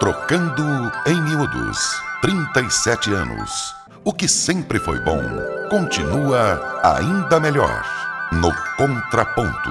Trocando em Miúdos, 37 anos. O que sempre foi bom, continua ainda melhor. No Contraponto.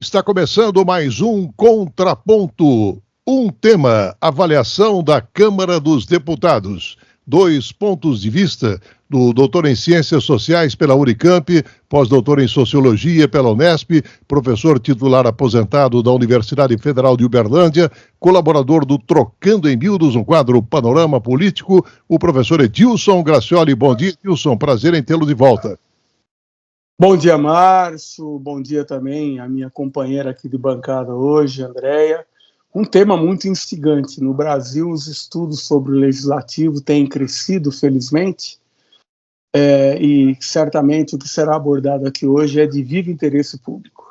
Está começando mais um Contraponto. Um tema, avaliação da Câmara dos Deputados. 2 pontos de vista do doutor em Ciências Sociais pela Unicamp, pós-doutor em Sociologia pela Unesp, professor titular aposentado da Universidade Federal de Uberlândia, colaborador do Trocando em Miúdos, um quadro Panorama Político, o professor Edilson Gracioli. Bom dia, Edilson, prazer em tê-lo de volta. Bom dia, Márcio, bom dia também à minha companheira aqui de bancada hoje, Andréia. Um tema muito instigante. No Brasil, os estudos sobre o legislativo têm crescido, felizmente, e certamente o que será abordado aqui hoje é de vivo interesse público.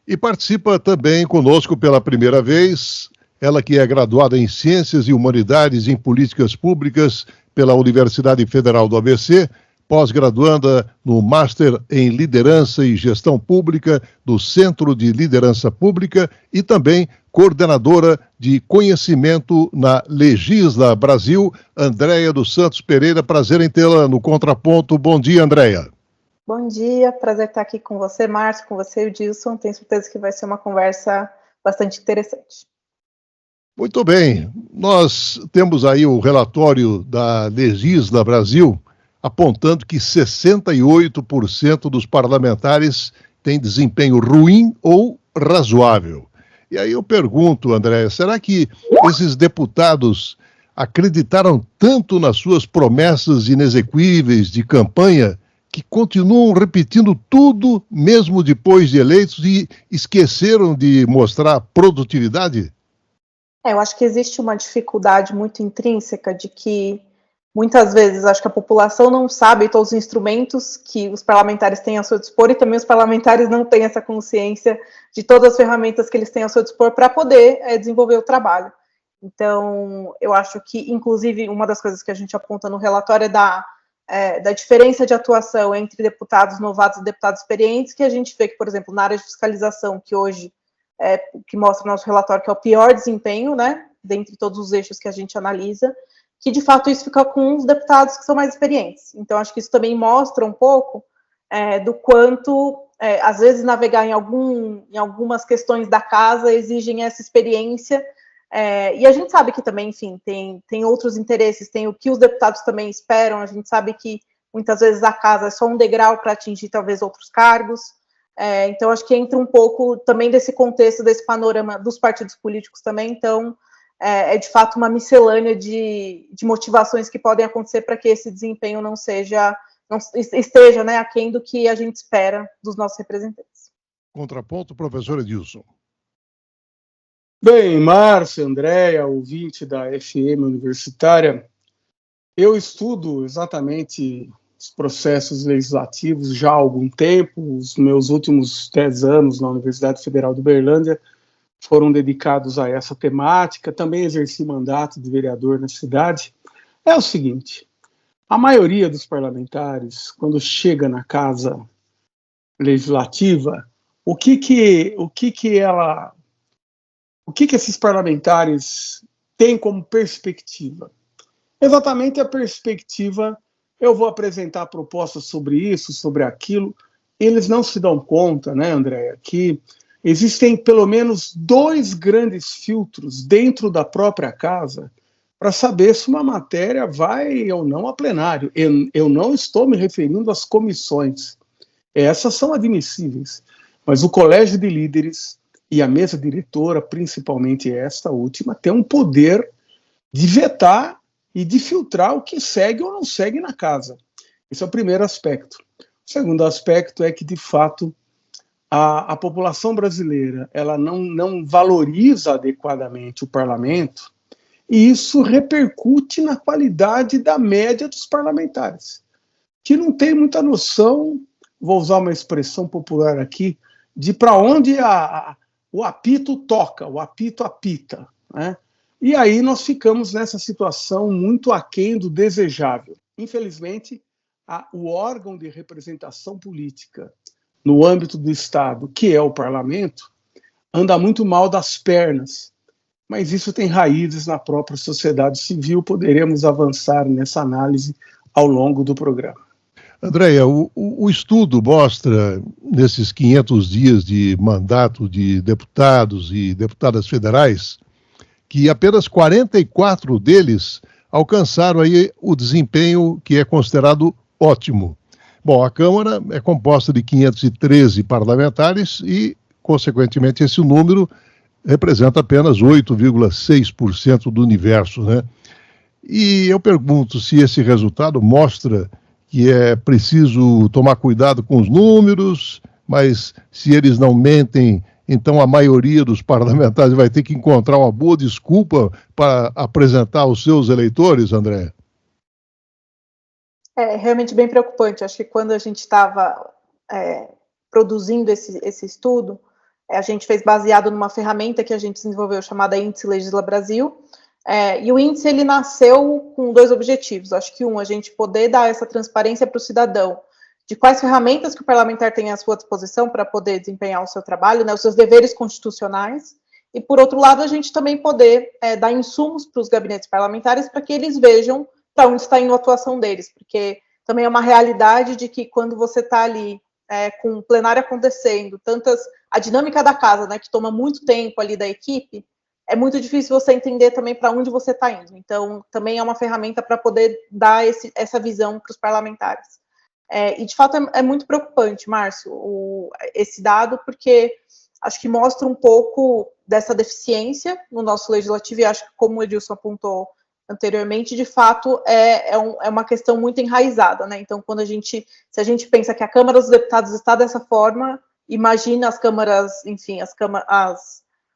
E participa também conosco pela primeira vez, ela que é graduada em Ciências e Humanidades em Políticas Públicas pela Universidade Federal do ABC, pós-graduanda no Master em Liderança e Gestão Pública do Centro de Liderança Pública e também coordenadora de conhecimento na Legisla Brasil, Andréia dos Santos Pereira. Prazer em tê-la no Contraponto. Bom dia, Andréia. Bom dia, prazer estar aqui com você, Márcio, com você e o Dilson. Tenho certeza que vai ser uma conversa bastante interessante. Muito bem, nós temos aí o relatório da Legisla Brasil, apontando que 68% dos parlamentares têm desempenho ruim ou razoável. E aí eu pergunto, André, será que esses deputados acreditaram tanto nas suas promessas inexequíveis de campanha que continuam repetindo tudo, mesmo depois de eleitos, e esqueceram de mostrar produtividade? Eu acho que existe uma dificuldade muito intrínseca de que muitas vezes, acho que a população não sabe todos os instrumentos que os parlamentares têm ao seu dispor e também os parlamentares não têm essa consciência de todas as ferramentas que eles têm ao seu dispor para poder desenvolver o trabalho. Então, eu acho que, inclusive, uma das coisas que a gente aponta no relatório é da diferença de atuação entre deputados novatos e deputados experientes, que a gente vê que, por exemplo, na área de fiscalização, que hoje, que mostra o nosso relatório, que é o pior desempenho, né, dentre todos os eixos que a gente analisa, que de fato isso fica com os deputados que são mais experientes. Então, acho que isso também mostra um pouco do quanto, às vezes, navegar em algumas questões da casa exigem essa experiência, e a gente sabe que também, enfim, tem outros interesses, tem o que os deputados também esperam, a gente sabe que muitas vezes a casa é só um degrau para atingir talvez outros cargos, então acho que entra um pouco também desse contexto, desse panorama dos partidos políticos também, então de fato uma miscelânea de motivações que podem acontecer para que esse desempenho não esteja, né, aquém do que a gente espera dos nossos representantes. Contraponto, professor Edilson. Bem, Márcio, Andréia, ouvinte da FM Universitária, eu estudo exatamente os processos legislativos já há algum tempo. Os meus últimos 10 anos na Universidade Federal de Uberlândia foram dedicados a essa temática. Também exerci mandato de vereador na cidade. É o seguinte, a maioria dos parlamentares, quando chega na casa legislativa, o que esses parlamentares têm como perspectiva? Exatamente a perspectiva, eu vou apresentar propostas sobre isso, sobre aquilo. Eles não se dão conta, né, Andréia, que existem pelo menos 2 grandes filtros dentro da própria casa para saber se uma matéria vai ou não a plenário. Eu não estou me referindo às comissões. Essas são admissíveis. Mas o colégio de líderes e a mesa diretora, principalmente esta última, tem um poder de vetar e de filtrar o que segue ou não segue na casa. Esse é o primeiro aspecto. O segundo aspecto é que, de fato, a população brasileira ela não valoriza adequadamente o parlamento, e isso repercute na qualidade da média dos parlamentares, que não tem muita noção, vou usar uma expressão popular aqui, de para onde o apito toca, o apito apita, né? E aí nós ficamos nessa situação muito aquém do desejável. Infelizmente, o órgão de representação política no âmbito do Estado, que é o parlamento, anda muito mal das pernas mas isso tem raízes na própria sociedade civil. Poderemos avançar nessa análise ao longo do programa. Andréia, o estudo mostra, nesses 500 dias de mandato de deputados e deputadas federais, que apenas 44 deles alcançaram aí o desempenho que é considerado ótimo. Bom, a Câmara é composta de 513 parlamentares e, consequentemente, esse número representa apenas 8,6% do universo, né? E eu pergunto se esse resultado mostra que é preciso tomar cuidado com os números, mas se eles não mentem, então a maioria dos parlamentares vai ter que encontrar uma boa desculpa para apresentar aos seus eleitores, André? É realmente bem preocupante. Acho que quando a gente estava produzindo esse estudo, a gente fez baseado numa ferramenta que a gente desenvolveu chamada Índice Legisla Brasil, e o índice ele nasceu com dois objetivos. Acho que a gente poder dar essa transparência para o cidadão de quais ferramentas que o parlamentar tem à sua disposição para poder desempenhar o seu trabalho, né, os seus deveres constitucionais, e por outro lado a gente também poder dar insumos para os gabinetes parlamentares para que eles vejam para onde está indo a atuação deles, porque também é uma realidade de que quando você está ali com o plenário acontecendo, a dinâmica da casa, né, que toma muito tempo ali da equipe, é muito difícil você entender também para onde você está indo. Então, também é uma ferramenta para poder dar essa visão para os parlamentares. E, de fato, é muito preocupante, Márcio, esse dado, porque acho que mostra um pouco dessa deficiência no nosso legislativo, e acho que, como o Edilson apontou anteriormente, de fato, é uma questão muito enraizada, né? Então, se a gente pensa que a Câmara dos Deputados está dessa forma, imagina as câmaras, enfim, as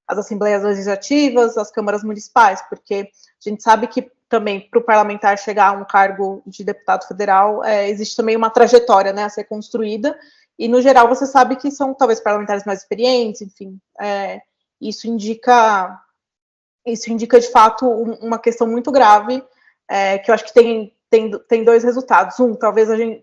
assembleias legislativas, as câmaras municipais, porque a gente sabe que também para o parlamentar chegar a um cargo de deputado federal, existe também uma trajetória, né, a ser construída, e no geral você sabe que são talvez parlamentares mais experientes, enfim, isso indica de fato uma questão muito grave, que eu acho que tem dois resultados.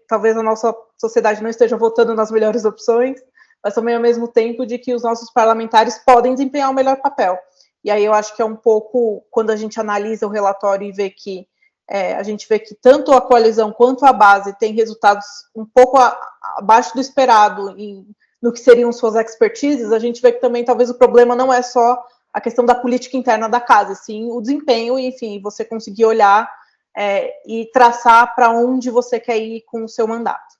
Talvez a nossa sociedade não esteja votando nas melhores opções, mas também ao mesmo tempo de que os nossos parlamentares podem desempenhar o melhor papel. E aí eu acho que é um pouco, quando a gente analisa o relatório e vê que a gente vê que tanto a coalizão quanto a base tem resultados um pouco abaixo do esperado no que seriam suas expertises, a gente vê que também talvez o problema não é só a questão da política interna da casa, sim o desempenho, e, enfim, você conseguir olhar e traçar para onde você quer ir com o seu mandato.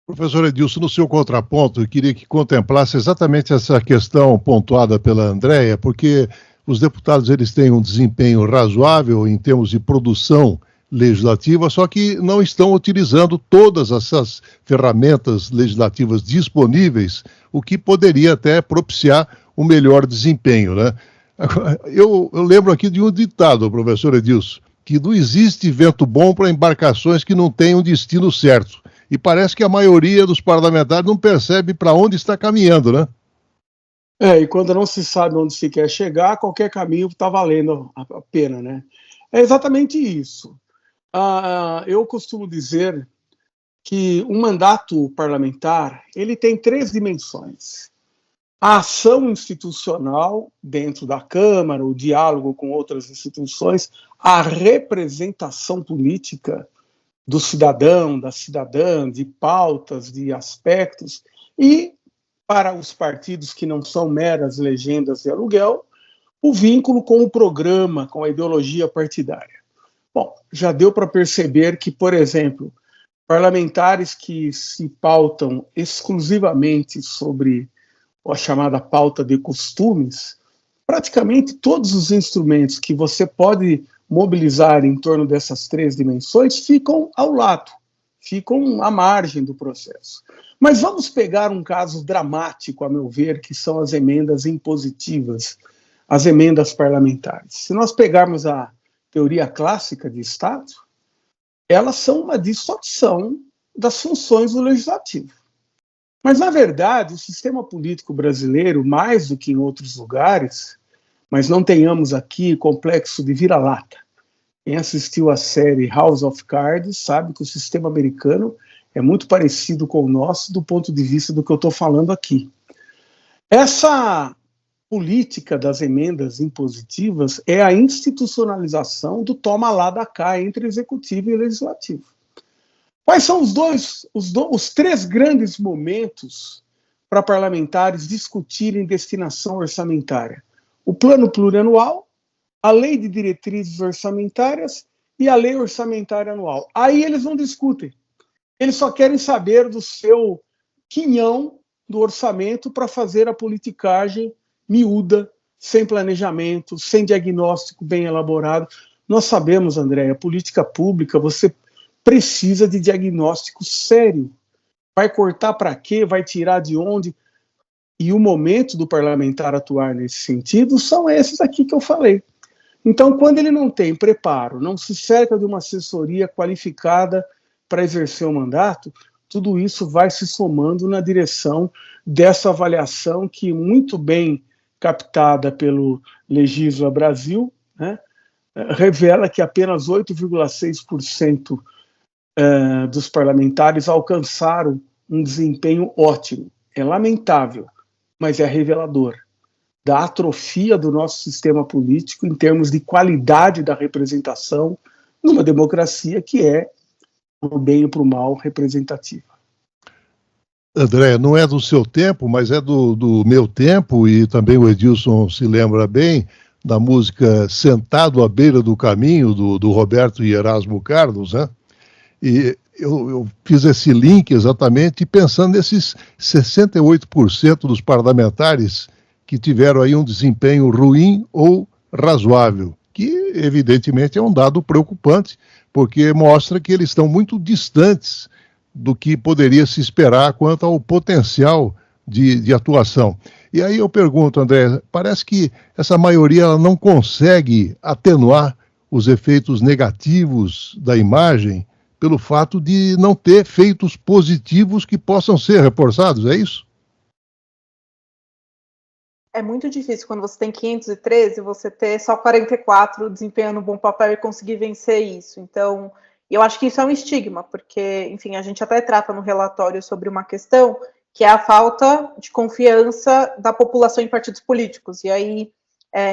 Professor Edilson, no seu contraponto, eu queria que contemplasse exatamente essa questão pontuada pela Andréia, porque os deputados eles têm um desempenho razoável em termos de produção legislativa, só que não estão utilizando todas essas ferramentas legislativas disponíveis, o que poderia até propiciar um melhor desempenho, né? Eu lembro aqui de um ditado, professor Edilson, que não existe vento bom para embarcações que não tenham destino certo. E parece que a maioria dos parlamentares não percebe para onde está caminhando, né? E quando não se sabe onde se quer chegar, qualquer caminho está valendo a pena, né? É exatamente isso. Eu costumo dizer que um mandato parlamentar, ele tem 3 dimensões. A ação institucional dentro da Câmara, o diálogo com outras instituições, a representação política do cidadão, da cidadã, de pautas, de aspectos, e, para os partidos que não são meras legendas de aluguel, o vínculo com o programa, com a ideologia partidária. Bom, já deu para perceber que, por exemplo, parlamentares que se pautam exclusivamente sobre a chamada pauta de costumes, praticamente todos os instrumentos que você pode mobilizar em torno dessas 3 dimensões ficam ao lado, ficam à margem do processo. Mas vamos pegar um caso dramático, a meu ver, que são as emendas impositivas, as emendas parlamentares. Se nós pegarmos a teoria clássica de Estado, elas são uma distorção das funções do legislativo. Mas, na verdade, o sistema político brasileiro, mais do que em outros lugares, mas não tenhamos aqui complexo de vira-lata. Quem assistiu à série House of Cards sabe que o sistema americano é muito parecido com o nosso do ponto de vista do que eu estou falando aqui. Essa política das emendas impositivas é a institucionalização do toma lá da cá entre executivo e legislativo. Quais são os três grandes momentos para parlamentares discutirem destinação orçamentária? O plano plurianual, a lei de diretrizes orçamentárias e a lei orçamentária anual. Aí eles não discutem. Eles só querem saber do seu quinhão do orçamento para fazer a politicagem miúda, sem planejamento, sem diagnóstico bem elaborado. Nós sabemos, André, a política pública, você precisa de diagnóstico sério. Vai cortar para quê? Vai tirar de onde? E o momento do parlamentar atuar nesse sentido são esses aqui que eu falei. Então, quando ele não tem preparo, não se cerca de uma assessoria qualificada para exercer o mandato, tudo isso vai se somando na direção dessa avaliação que, muito bem captada pelo Legisla Brasil, né, revela que apenas 8,6% dos parlamentares alcançaram um desempenho ótimo. É lamentável, mas é revelador da atrofia do nosso sistema político em termos de qualidade da representação numa democracia que é, para o bem e para o mal, representativa. André, não é do seu tempo, mas é do meu tempo, e também o Edilson se lembra bem da música Sentado à Beira do Caminho, do Roberto e Erasmo Carlos, né? E eu fiz esse link exatamente pensando nesses 68% dos parlamentares que tiveram aí um desempenho ruim ou razoável, que evidentemente é um dado preocupante, porque mostra que eles estão muito distantes do que poderia se esperar quanto ao potencial de atuação. E aí eu pergunto, André, parece que essa maioria ela não consegue atenuar os efeitos negativos da imagem pelo fato de não ter feitos positivos que possam ser reforçados, é isso? É muito difícil quando você tem 513, você ter só 44 desempenhando um bom papel e conseguir vencer isso. Então, eu acho que isso é um estigma, porque, enfim, a gente até trata no relatório sobre uma questão que é a falta de confiança da população em partidos políticos. E aí,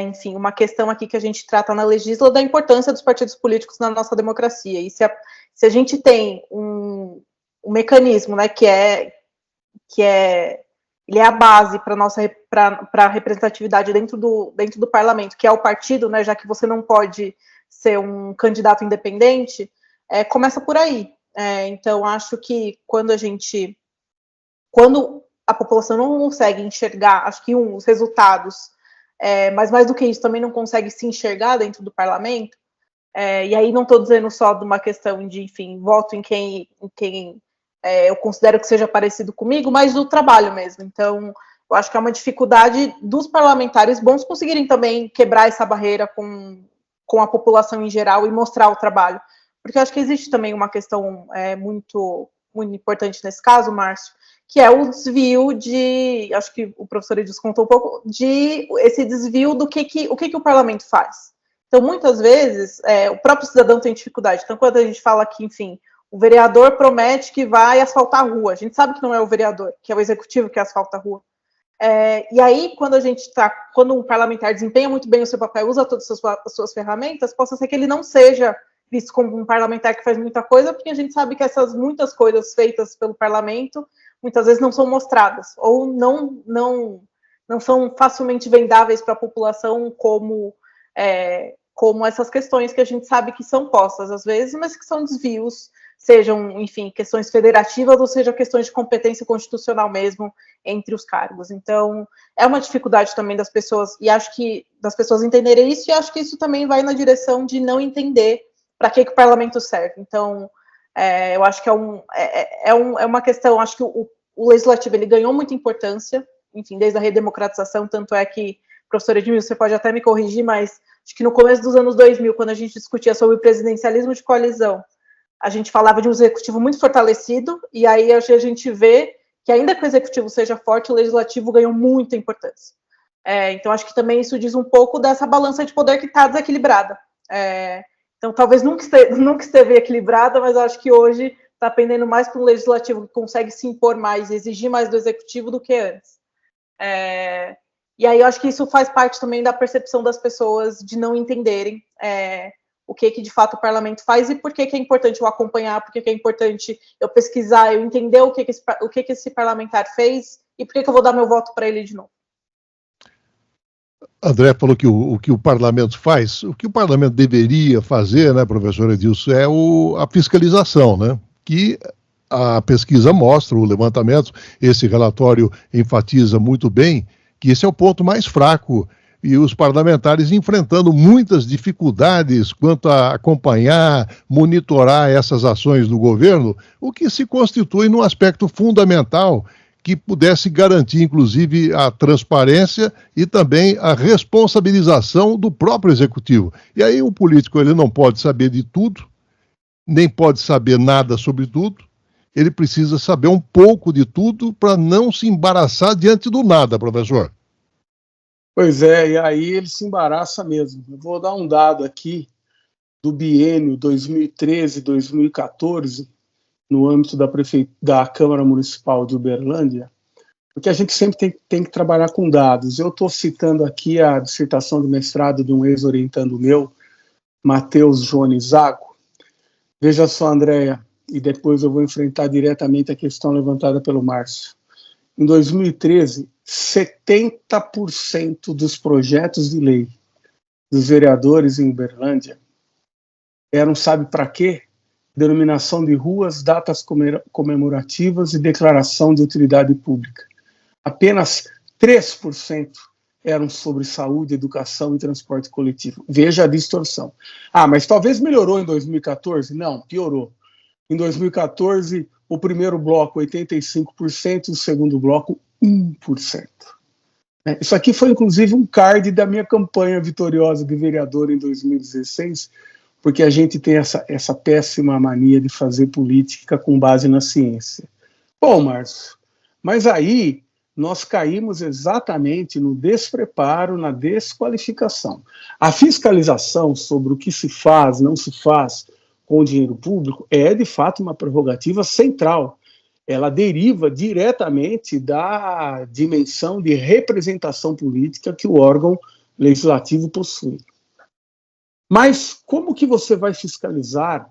enfim, uma questão aqui que a gente trata na Legisla da importância dos partidos políticos na nossa democracia. E se a gente tem um mecanismo, né, ele é a base para a representatividade dentro do parlamento, que é o partido, né, já que você não pode ser um candidato independente, começa por aí. Então, acho que quando a população não consegue enxergar, acho que os resultados, mas mais do que isso, também não consegue se enxergar dentro do parlamento, e aí não estou dizendo só de uma questão de, enfim, voto em quem eu considero que seja parecido comigo, mas do trabalho mesmo. Então, eu acho que é uma dificuldade dos parlamentares bons conseguirem também quebrar essa barreira com a população em geral e mostrar o trabalho. Porque eu acho que existe também uma questão muito, muito importante nesse caso, Márcio, que é o desvio acho que o professor Edilson contou um pouco, de esse desvio do que o parlamento faz. Então, muitas vezes, o próprio cidadão tem dificuldade. Então, quando a gente fala que, enfim, o vereador promete que vai asfaltar a rua, a gente sabe que não é o vereador, que é o executivo que asfalta a rua. E aí, quando um parlamentar desempenha muito bem o seu papel, usa todas as suas ferramentas, possa ser que ele não seja visto como um parlamentar que faz muita coisa, porque a gente sabe que essas muitas coisas feitas pelo parlamento, muitas vezes não são mostradas, ou não são facilmente vendáveis para a população como essas questões que a gente sabe que são postas às vezes, mas que são desvios, sejam, enfim, questões federativas ou seja questões de competência constitucional mesmo entre os cargos. Então, é uma dificuldade também das pessoas, e acho que das pessoas entenderem isso, e acho que isso também vai na direção de não entender para que o parlamento serve. Então, eu acho que é uma questão, acho que o legislativo ele ganhou muita importância, enfim, desde a redemocratização, tanto é que, professor Edmilson, você pode até me corrigir, mas acho que no começo dos anos 2000, quando a gente discutia sobre o presidencialismo de coalizão, a gente falava de um executivo muito fortalecido, e aí a gente vê que ainda que o executivo seja forte, o legislativo ganhou muita importância. Então, acho que também isso diz um pouco dessa balança de poder que está desequilibrada. Então, talvez nunca esteve equilibrada, mas acho que hoje está pendendo mais para um legislativo que consegue se impor mais, exigir mais do executivo do que antes. E aí eu acho que isso faz parte também da percepção das pessoas de não entenderem o que de fato o parlamento faz e por que é importante eu acompanhar, por que é importante eu pesquisar, eu entender o que esse parlamentar fez e por que eu vou dar meu voto para ele de novo. André falou que o que o parlamento faz, o que o parlamento deveria fazer, né, professor Edilson, é a fiscalização, né, que a pesquisa mostra, o levantamento, esse relatório enfatiza muito bem que esse é o ponto mais fraco e os parlamentares enfrentando muitas dificuldades quanto a acompanhar, monitorar essas ações do governo, o que se constitui num aspecto fundamental que pudesse garantir, inclusive, a transparência e também a responsabilização do próprio executivo. E aí o político ele não pode saber de tudo, nem pode saber nada sobre tudo, ele precisa saber um pouco de tudo para não se embaraçar diante do nada, professor. Pois é, e aí ele se embaraça mesmo. Eu vou dar um dado aqui do biênio 2013-2014, no âmbito da Câmara Municipal de Uberlândia, porque a gente sempre tem que trabalhar com dados. Eu estou citando aqui a dissertação de mestrado de um ex-orientando meu, Matheus Jones Zago. Veja só, Andréia, e depois eu vou enfrentar diretamente a questão levantada pelo Márcio. Em 2013, 70% dos projetos de lei dos vereadores em Uberlândia eram, sabe para quê? Denominação de ruas, datas comemorativas e declaração de utilidade pública. Apenas 3% eram sobre saúde, educação e transporte coletivo. Veja a distorção. Mas talvez melhorou em 2014? Não, piorou. Em 2014, o primeiro bloco, 85%, e o segundo bloco, 1%. Isso aqui foi, inclusive, um card da minha campanha vitoriosa de vereador em 2016, porque a gente tem essa péssima mania de fazer política com base na ciência. Bom, Márcio, mas aí nós caímos exatamente no despreparo, na desqualificação. A fiscalização sobre o que se faz, não se faz com o dinheiro público é, de fato, uma prerrogativa central. Ela deriva diretamente da dimensão de representação política que o órgão legislativo possui. Mas como que você vai fiscalizar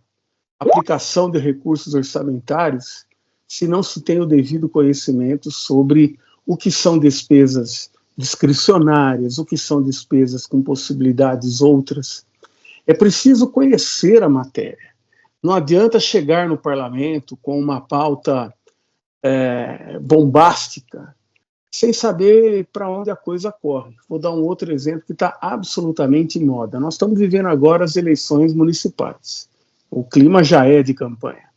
a aplicação de recursos orçamentários se não se tem o devido conhecimento sobre o que são despesas discricionárias, o que são despesas com possibilidades outras? É preciso conhecer a matéria. Não adianta chegar no parlamento com uma pauta bombástica, sem saber para onde a coisa corre. Vou dar um outro exemplo que está absolutamente em moda. Nós estamos vivendo agora as eleições municipais. O clima já é de campanha.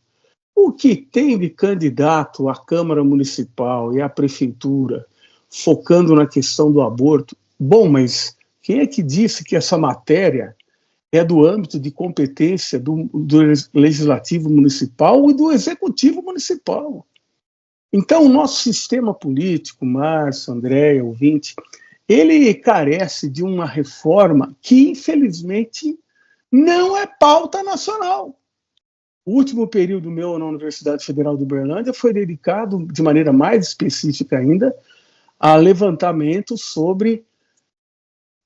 O que tem de candidato à Câmara Municipal e à Prefeitura focando na questão do aborto? Bom, mas quem é que disse que essa matéria é do âmbito de competência do Legislativo Municipal e do Executivo Municipal? Então, o nosso sistema político, Márcio, André, ouvinte, ele carece de uma reforma que, infelizmente, não é pauta nacional. O último período meu na Universidade Federal de Uberlândia foi dedicado, de maneira mais específica ainda, a levantamento sobre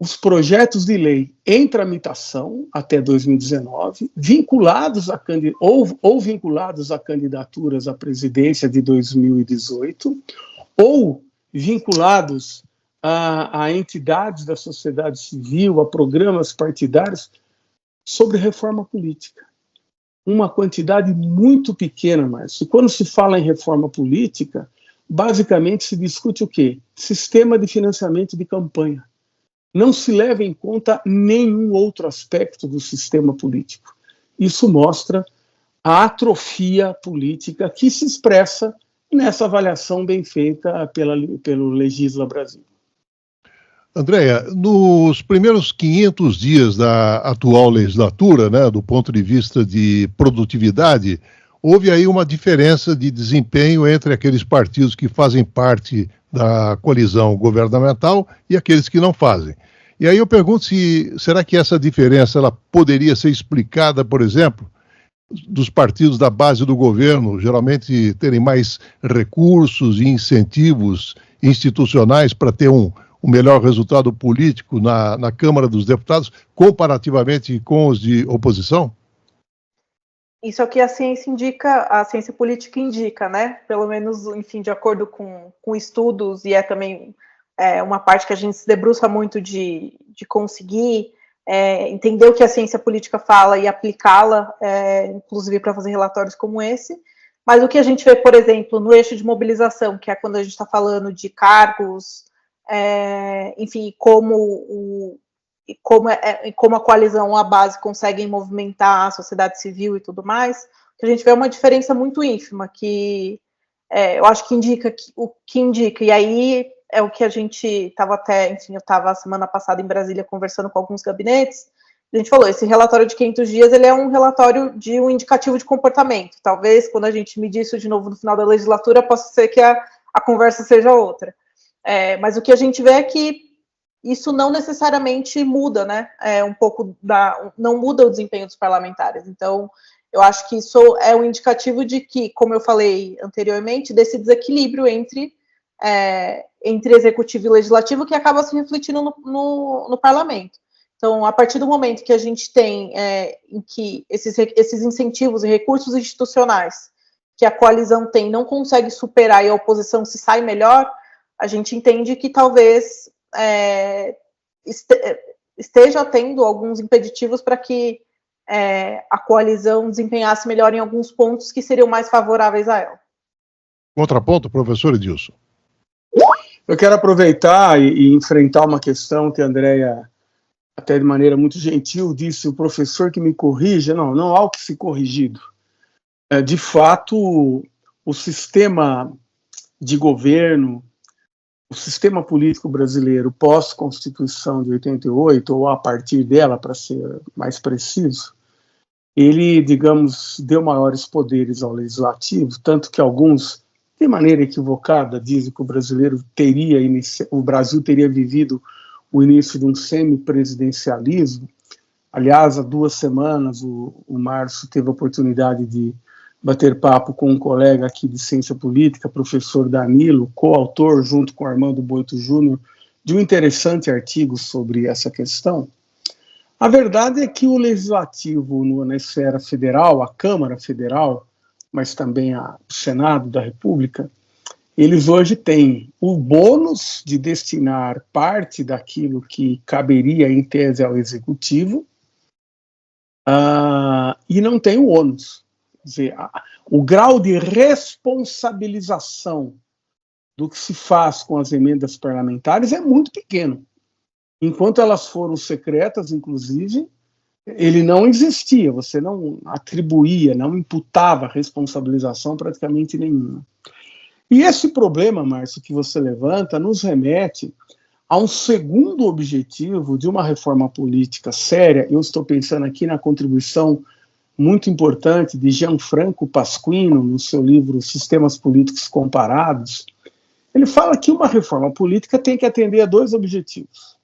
os projetos de lei em tramitação até 2019, vinculados a vinculados a candidaturas à presidência de 2018, ou vinculados a entidades da sociedade civil, a programas partidários, sobre reforma política. Uma quantidade muito pequena, mas quando se fala em reforma política, basicamente se discute o quê? Sistema de financiamento de campanha. Não se leva em conta nenhum outro aspecto do sistema político. Isso mostra a atrofia política que se expressa nessa avaliação bem feita pelo Legisla Brasil. Andréia, nos primeiros 500 dias da atual legislatura, né, do ponto de vista de produtividade, houve aí uma diferença de desempenho entre aqueles partidos que fazem parte da coalizão governamental e aqueles que não fazem. E aí eu pergunto será que essa diferença ela poderia ser explicada, por exemplo, dos partidos da base do governo, geralmente terem mais recursos e incentivos institucionais para ter um o melhor resultado político na Câmara dos Deputados, comparativamente com os de oposição? Isso é o que a ciência indica, a ciência política indica, né? Pelo menos, enfim, de acordo com estudos, e é também uma parte que a gente se debruça muito de conseguir entender o que a ciência política fala e aplicá-la, inclusive para fazer relatórios como esse. Mas o que a gente vê, por exemplo, no eixo de mobilização, que é quando a gente está falando de cargos, enfim, como a coalizão, a base, conseguem movimentar a sociedade civil e tudo mais, a gente vê uma diferença muito ínfima, que eu acho que indica o que indica, e aí é o que a gente estava enfim, eu estava semana passada em Brasília conversando com alguns gabinetes, a gente falou, esse relatório de 500 dias, ele é um relatório de um indicativo de comportamento, talvez quando a gente medir isso de novo no final da legislatura, possa ser que a conversa seja outra, mas o que a gente vê é que isso não necessariamente muda, né, não muda o desempenho dos parlamentares, então eu acho que isso é um indicativo de que, como eu falei anteriormente, desse desequilíbrio entre executivo e legislativo que acaba se refletindo no parlamento. Então, a partir do momento que a gente tem em que esses incentivos e recursos institucionais que a coalizão tem não consegue superar e a oposição se sai melhor, a gente entende que talvez esteja tendo alguns impeditivos para que a coalizão desempenhasse melhor em alguns pontos que seriam mais favoráveis a ela. Contraponto, professor Edilson. Eu quero aproveitar e enfrentar uma questão que a Andréia, até de maneira muito gentil, disse: o professor que me corrija. Não há o que se corrigido. De fato, o sistema de governo, o sistema político brasileiro pós-Constituição de 88, ou a partir dela, para ser mais preciso, ele, digamos, deu maiores poderes ao legislativo, tanto que alguns, de maneira equivocada, dizem que o Brasil teria vivido o início de um semipresidencialismo. Aliás, há 2 semanas, o Márcio teve a oportunidade de bater papo com um colega aqui de ciência política, professor Danilo, coautor, junto com Armando Boito Júnior, de um interessante artigo sobre essa questão. A verdade é que o legislativo na esfera federal, a Câmara Federal, mas também o Senado da República, eles hoje têm o bônus de destinar parte daquilo que caberia em tese ao Executivo, e não tem o ônus. Quer dizer, o grau de responsabilização do que se faz com as emendas parlamentares é muito pequeno. Enquanto elas foram secretas, inclusive, ele não existia, você não atribuía, não imputava responsabilização praticamente nenhuma. E esse problema, Márcio, que você levanta, nos remete a um segundo objetivo de uma reforma política séria. Eu estou pensando aqui na contribuição muito importante de Gianfranco Pasquino, no seu livro Sistemas Políticos Comparados. Ele fala que uma reforma política tem que atender a 2 objetivos.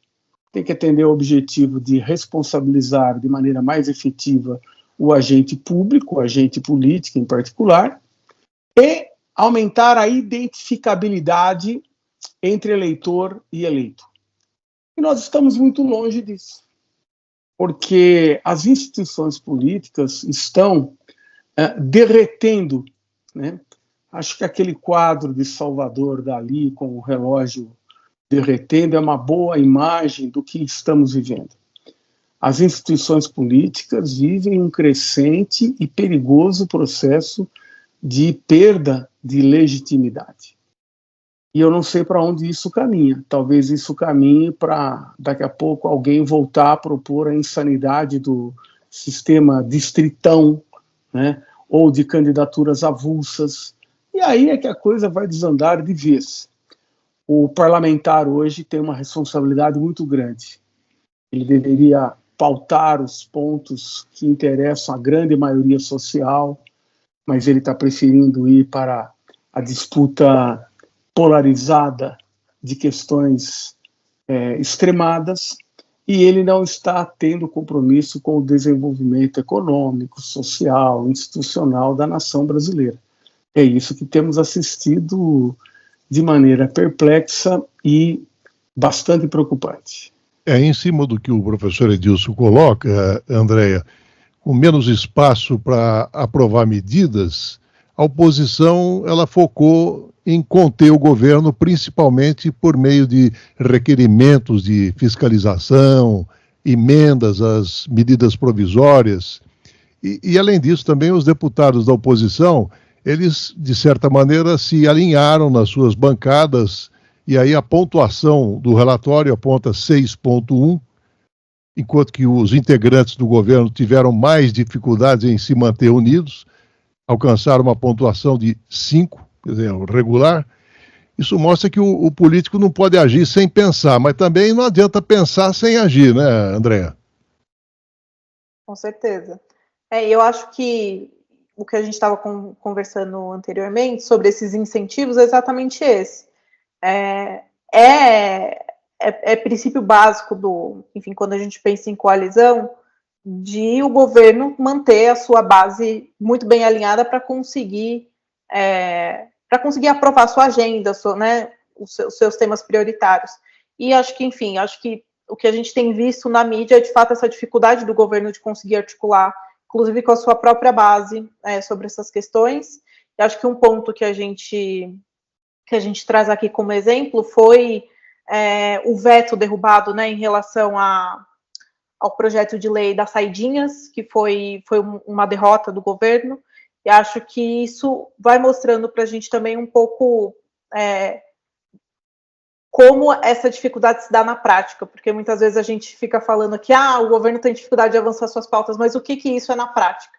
Tem que atender ao objetivo de responsabilizar de maneira mais efetiva o agente público, o agente político em particular, e aumentar a identificabilidade entre eleitor e eleito. E nós estamos muito longe disso, porque as instituições políticas estão derretendo, né? Acho que aquele quadro de Salvador Dalí com o relógio derretendo é uma boa imagem do que estamos vivendo. As instituições políticas vivem um crescente e perigoso processo de perda de legitimidade. E eu não sei para onde isso caminha. Talvez isso caminhe para, daqui a pouco, alguém voltar a propor a insanidade do sistema distritão, né, ou de candidaturas avulsas. E aí é que a coisa vai desandar de vez. O parlamentar hoje tem uma responsabilidade muito grande. Ele deveria pautar os pontos que interessam à grande maioria social, mas ele está preferindo ir para a disputa polarizada de questões extremadas, e ele não está tendo compromisso com o desenvolvimento econômico, social, institucional da nação brasileira. É isso que temos assistido de maneira perplexa e bastante preocupante. Em cima do que o professor Edilson coloca, Andréia, com menos espaço para aprovar medidas, a oposição ela focou em conter o governo, principalmente por meio de requerimentos de fiscalização, emendas às medidas provisórias. E, além disso, também os deputados da oposição, eles, de certa maneira, se alinharam nas suas bancadas, e aí a pontuação do relatório aponta 6,1, enquanto que os integrantes do governo tiveram mais dificuldades em se manter unidos, alcançaram uma pontuação de 5, quer dizer, regular. Isso mostra que o político não pode agir sem pensar, mas também não adianta pensar sem agir, né, Andréia? Com certeza. Eu acho que o que a gente estava conversando anteriormente sobre esses incentivos é exatamente esse. Princípio básico enfim, quando a gente pensa em coalizão, de o governo manter a sua base muito bem alinhada para conseguir aprovar a sua agenda, né, os seus temas prioritários. E acho que o que a gente tem visto na mídia é, de fato, essa dificuldade do governo de conseguir articular, inclusive com a sua própria base, sobre essas questões. E acho que um ponto que a gente traz aqui como exemplo foi o veto derrubado, né, em relação ao projeto de lei das saidinhas, que foi uma derrota do governo. E acho que isso vai mostrando para a gente também um pouco como essa dificuldade se dá na prática, porque muitas vezes a gente fica falando que o governo tem dificuldade de avançar suas pautas, mas o que isso é na prática?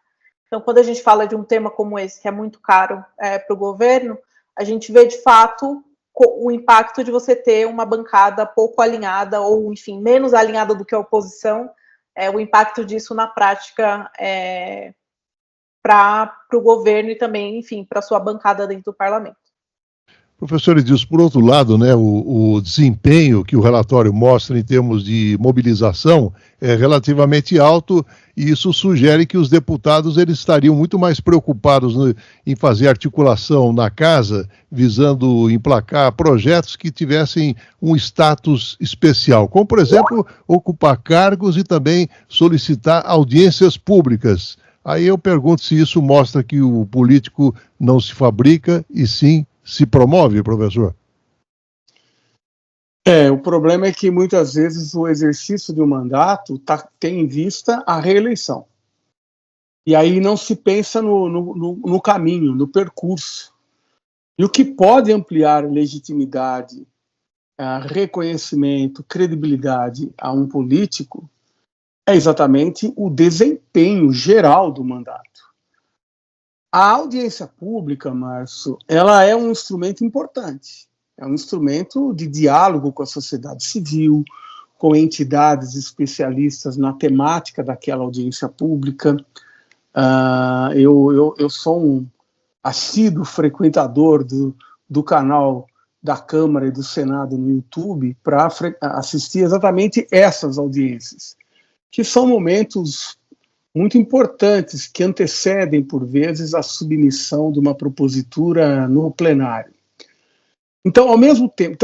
Então, quando a gente fala de um tema como esse, que é muito caro para o governo, a gente vê, de fato, o impacto de você ter uma bancada pouco alinhada, ou, enfim, menos alinhada do que a oposição, o impacto disso na prática para o governo e também, enfim, para a sua bancada dentro do parlamento. Professor Edilson, por outro lado, né, o desempenho que o relatório mostra em termos de mobilização é relativamente alto, e isso sugere que os deputados eles estariam muito mais preocupados em fazer articulação na casa, visando emplacar projetos que tivessem um status especial, como, por exemplo, ocupar cargos e também solicitar audiências públicas. Aí eu pergunto se isso mostra que o político não se fabrica e sim se promove, professor? O problema é que muitas vezes o exercício de um mandato tem em vista a reeleição. E aí não se pensa no caminho, no percurso. E o que pode ampliar legitimidade, reconhecimento, credibilidade a um político é exatamente o desempenho geral do mandato. A audiência pública, Márcio, ela é um instrumento importante. É um instrumento de diálogo com a sociedade civil, com entidades especialistas na temática daquela audiência pública. Eu sou um assíduo frequentador do canal da Câmara e do Senado no YouTube para assistir exatamente essas audiências, que são momentos muito importantes que antecedem, por vezes, a submissão de uma propositura no plenário. Então, ao mesmo tempo,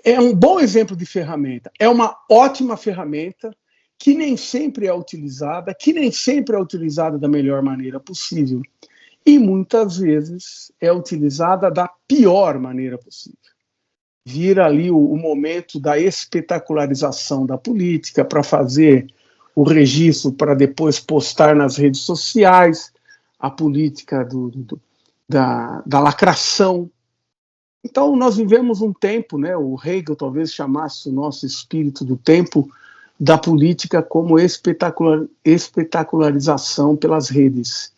é um bom exemplo de ferramenta, é uma ótima ferramenta que nem sempre é utilizada, da melhor maneira possível, e muitas vezes é utilizada da pior maneira possível. Vira ali o momento da espetacularização da política para fazer o registro para depois postar nas redes sociais, a política da lacração. Então, nós vivemos um tempo, né, o Hegel talvez chamasse o nosso espírito do tempo da política como espetacularização pelas redes.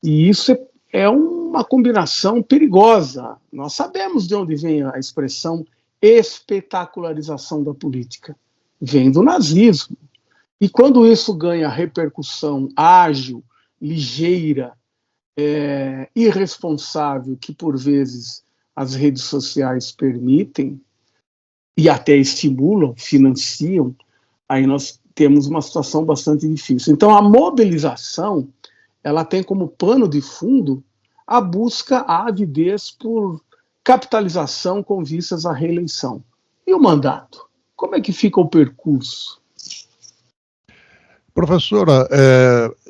E isso é uma combinação perigosa. Nós sabemos de onde vem a expressão espetacularização da política. Vem do nazismo. E quando isso ganha repercussão ágil, ligeira, irresponsável, que por vezes as redes sociais permitem e até estimulam, financiam, aí nós temos uma situação bastante difícil. Então a mobilização, ela tem como pano de fundo a busca, a avidez por capitalização com vistas à reeleição. E o mandato? Como é que fica o percurso? Professora,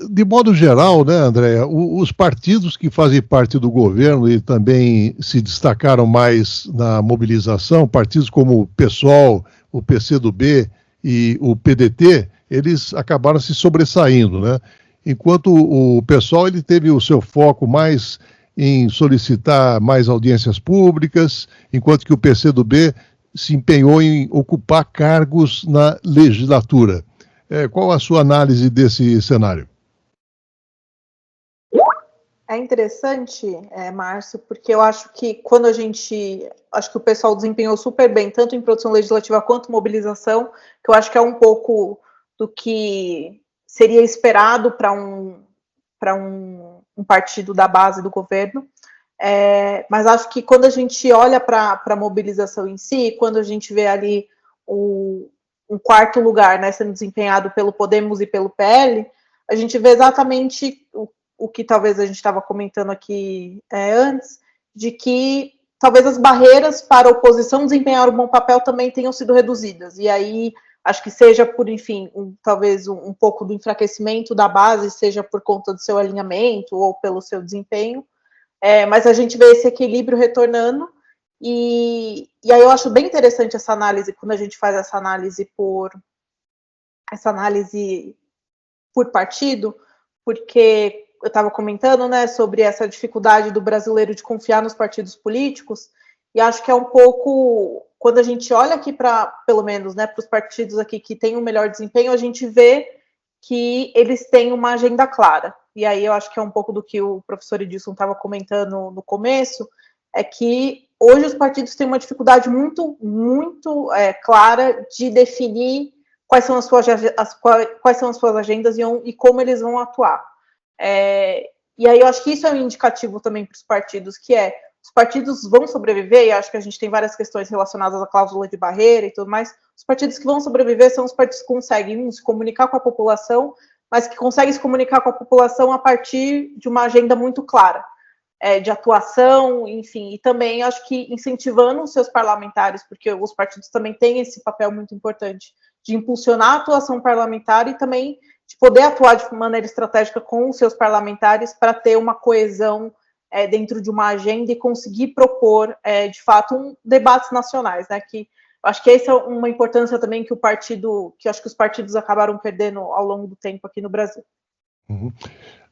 de modo geral, né, Andréa, os partidos que fazem parte do governo e também se destacaram mais na mobilização, partidos como o PSOL, o PCdoB e o PDT, eles acabaram se sobressaindo, né? Enquanto o PSOL ele teve o seu foco mais em solicitar mais audiências públicas, enquanto que o PCdoB se empenhou em ocupar cargos na legislatura. Qual a sua análise desse cenário? É interessante, Márcio, porque eu acho que acho que o pessoal desempenhou super bem, tanto em produção legislativa quanto mobilização, que eu acho que é um pouco do que seria esperado para um partido da base do governo. Mas acho que quando a gente olha para a mobilização em si, quando a gente vê ali um quarto lugar, né, sendo desempenhado pelo Podemos e pelo PL, a gente vê exatamente o que talvez a gente estava comentando aqui antes, de que talvez as barreiras para a oposição desempenhar um bom papel também tenham sido reduzidas. E aí, acho que seja por, enfim, talvez um pouco do enfraquecimento da base, seja por conta do seu alinhamento ou pelo seu desempenho, mas a gente vê esse equilíbrio retornando. E aí eu acho bem interessante essa análise, quando a gente faz essa análise por partido, porque eu estava comentando, né, sobre essa dificuldade do brasileiro de confiar nos partidos políticos, e acho que é um pouco, quando a gente olha aqui para, pelo menos, né, para os partidos aqui que têm um melhor desempenho, a gente vê que eles têm uma agenda clara. E aí eu acho que é um pouco do que o professor Edilson estava comentando no começo, é que hoje os partidos têm uma dificuldade muito, muito clara de definir quais são as suas agendas e como eles vão atuar. E aí eu acho que isso é um indicativo também para os partidos, que os partidos vão sobreviver, e acho que a gente tem várias questões relacionadas à cláusula de barreira e tudo mais. Os partidos que vão sobreviver são os partidos que conseguem se comunicar com a população, mas que conseguem se comunicar com a população a partir de uma agenda muito clara, de atuação, enfim, e também acho que incentivando os seus parlamentares, porque os partidos também têm esse papel muito importante de impulsionar a atuação parlamentar e também de poder atuar de maneira estratégica com os seus parlamentares para ter uma coesão dentro de uma agenda e conseguir propor, de fato, debates nacionais, né, que acho que essa é uma importância também que acho que os partidos acabaram perdendo ao longo do tempo aqui no Brasil. Uhum.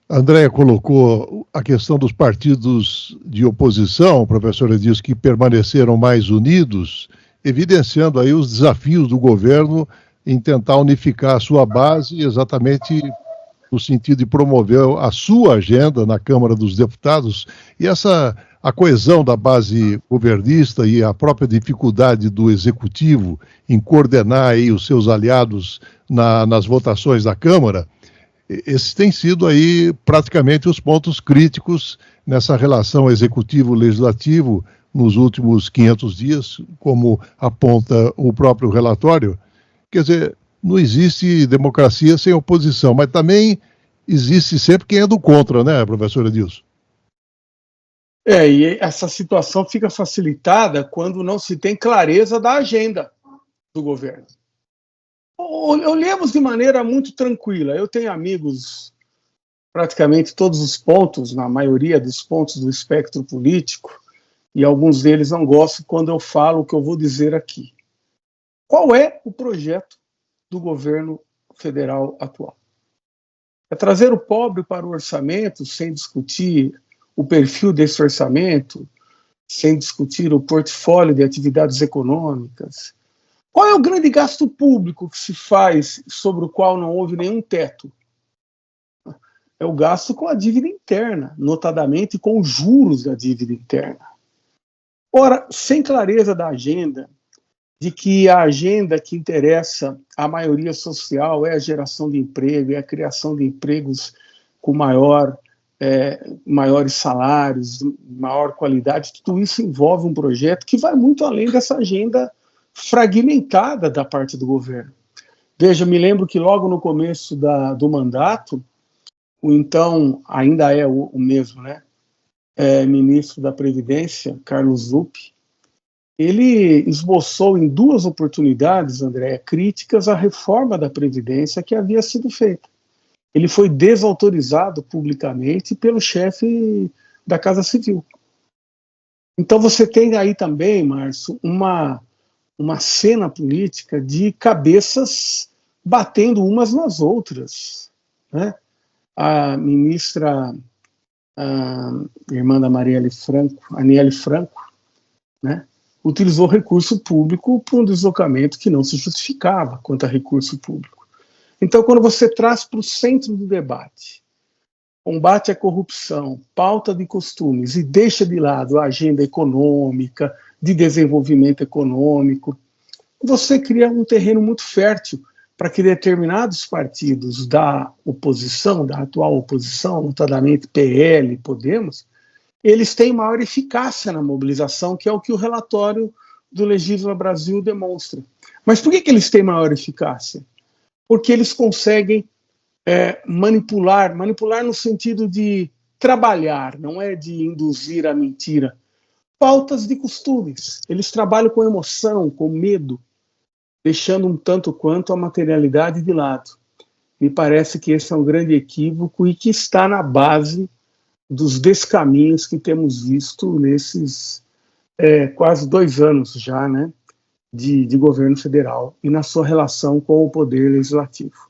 A Andréa colocou a questão dos partidos de oposição, professora, diz que permaneceram mais unidos, evidenciando aí os desafios do governo em tentar unificar a sua base exatamente no sentido de promover a sua agenda na Câmara dos Deputados, e a coesão da base governista e a própria dificuldade do Executivo em coordenar aí os seus aliados nas votações da Câmara, esses têm sido aí praticamente os pontos críticos nessa relação executivo-legislativo nos últimos 500 dias, como aponta o próprio relatório. Quer dizer, não existe democracia sem oposição, mas também existe sempre quem é do contra, né, professor Edilson? E essa situação fica facilitada quando não se tem clareza da agenda do governo. Olhemos de maneira muito tranquila. Eu tenho amigos, praticamente todos os pontos, na maioria dos pontos do espectro político, e alguns deles não gostam quando eu falo o que eu vou dizer aqui. Qual é o projeto do governo federal atual? É trazer o pobre para o orçamento sem discutir o perfil desse orçamento, sem discutir o portfólio de atividades econômicas. Qual é o grande gasto público que se faz sobre o qual não houve nenhum teto? É o gasto com a dívida interna, notadamente com os juros da dívida interna. Ora, sem clareza da agenda, de que a agenda que interessa à maioria social é a geração de emprego, é a criação de empregos com maiores salários, maior qualidade, tudo isso envolve um projeto que vai muito além dessa agenda fragmentada da parte do governo. Veja, me lembro que logo no começo do mandato, o então, ainda é o mesmo, né, ministro da Previdência, Carlos Lupe, ele esboçou em 2 oportunidades, André, críticas à reforma da Previdência que havia sido feita. Ele foi desautorizado publicamente pelo chefe da Casa Civil. Então você tem aí também, Márcio, uma cena política de cabeças batendo umas nas outras, né? A ministra, a irmã da Aniele Franco, né, utilizou recurso público para um deslocamento que não se justificava quanto a recurso público. Então, quando você traz para o centro do debate combate à corrupção, pauta de costumes, e deixa de lado a agenda econômica, de desenvolvimento econômico, você cria um terreno muito fértil para que determinados partidos da oposição, da atual oposição, notadamente PL, Podemos, eles têm maior eficácia na mobilização, que é o que o relatório do Legisla Brasil demonstra. Mas por que eles têm maior eficácia? Porque eles conseguem manipular no sentido de trabalhar, não é de induzir a mentira. Pautas de costumes. Eles trabalham com emoção, com medo, deixando um tanto quanto a materialidade de lado. Me parece que esse é um grande equívoco e que está na base dos descaminhos que temos visto nesses quase 2 anos já, né, de governo federal e na sua relação com o poder legislativo.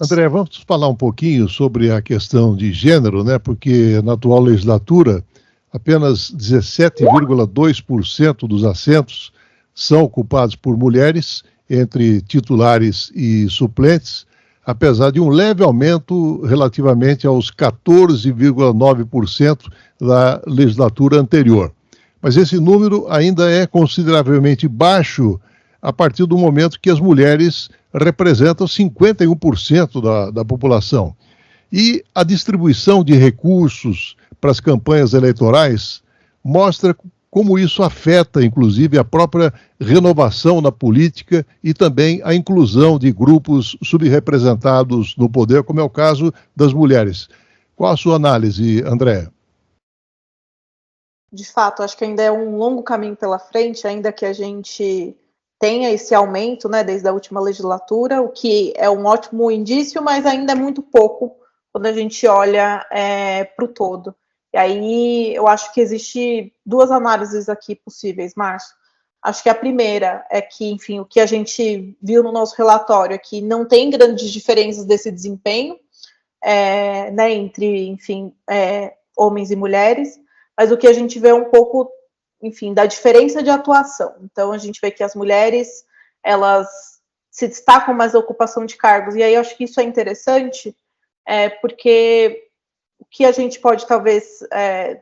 André, vamos falar um pouquinho sobre a questão de gênero, né? Porque na atual legislatura apenas 17,2% dos assentos são ocupados por mulheres, entre titulares e suplentes, apesar de um leve aumento relativamente aos 14,9% da legislatura anterior. Mas esse número ainda é consideravelmente baixo a partir do momento que as mulheres representam 51% da população. E a distribuição de recursos para as campanhas eleitorais mostra como isso afeta, inclusive, a própria renovação na política e também a inclusão de grupos subrepresentados no poder, como é o caso das mulheres. Qual a sua análise, André? De fato, acho que ainda é um longo caminho pela frente, ainda que a gente tenha esse aumento, né, desde a última legislatura, o que é um ótimo indício, mas ainda é muito pouco quando a gente olha para o todo. E aí eu acho que existe 2 análises aqui possíveis, Márcio. Acho que a primeira é que, enfim, o que a gente viu no nosso relatório é que não tem grandes diferenças desse desempenho, né, entre, enfim, homens e mulheres, mas o que a gente vê é um pouco, enfim, da diferença de atuação. Então, a gente vê que as mulheres, elas se destacam mais na ocupação de cargos, e aí eu acho que isso é interessante, porque o que a gente pode, talvez,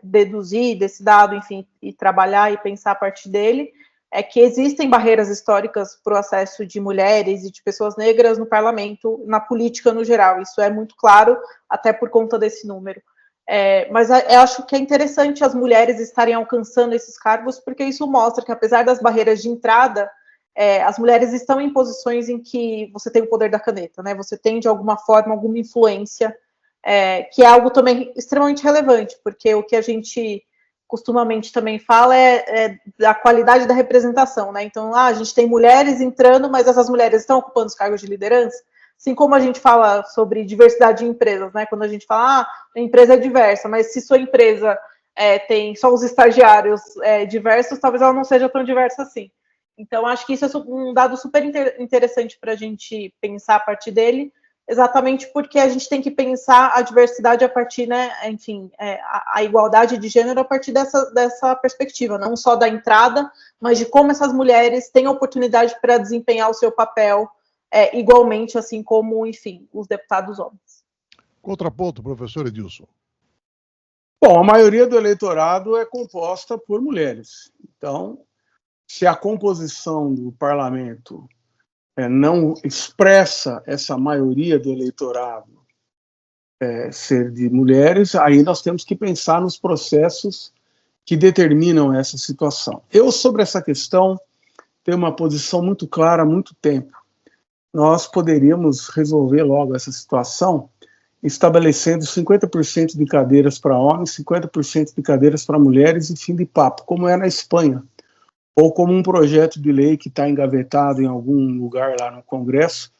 deduzir desse dado, enfim, e trabalhar e pensar a partir dele, é que existem barreiras históricas para o acesso de mulheres e de pessoas negras no parlamento, na política no geral. Isso é muito claro, até por conta desse número. Mas eu acho que é interessante as mulheres estarem alcançando esses cargos, porque isso mostra que, apesar das barreiras de entrada, as mulheres estão em posições em que você tem o poder da caneta, né? Você tem, de alguma forma, alguma influência, que é algo também extremamente relevante, porque o que a gente costumamente também fala é da qualidade da representação, né? Então, a gente tem mulheres entrando, mas essas mulheres estão ocupando os cargos de liderança. Assim como a gente fala sobre diversidade de empresas, né? Quando a gente fala, a empresa é diversa, mas se sua empresa tem só os estagiários diversos, talvez ela não seja tão diversa assim. Então, acho que isso é um dado super interessante para a gente pensar a partir dele, exatamente porque a gente tem que pensar a diversidade a partir, né, enfim, a igualdade de gênero a partir dessa perspectiva, não só da entrada, mas de como essas mulheres têm oportunidade para desempenhar o seu papel igualmente, assim como, enfim, os deputados homens. Contraponto, professor Edilson. Bom, a maioria do eleitorado é composta por mulheres. Então, se a composição do parlamento não expressa essa maioria do eleitorado ser de mulheres, aí nós temos que pensar nos processos que determinam essa situação. Eu, sobre essa questão, tenho uma posição muito clara há muito tempo. Nós poderíamos resolver logo essa situação estabelecendo 50% de cadeiras para homens, 50% de cadeiras para mulheres e fim de papo, como é na Espanha, ou como um projeto de lei que está engavetado em algum lugar lá no Congresso,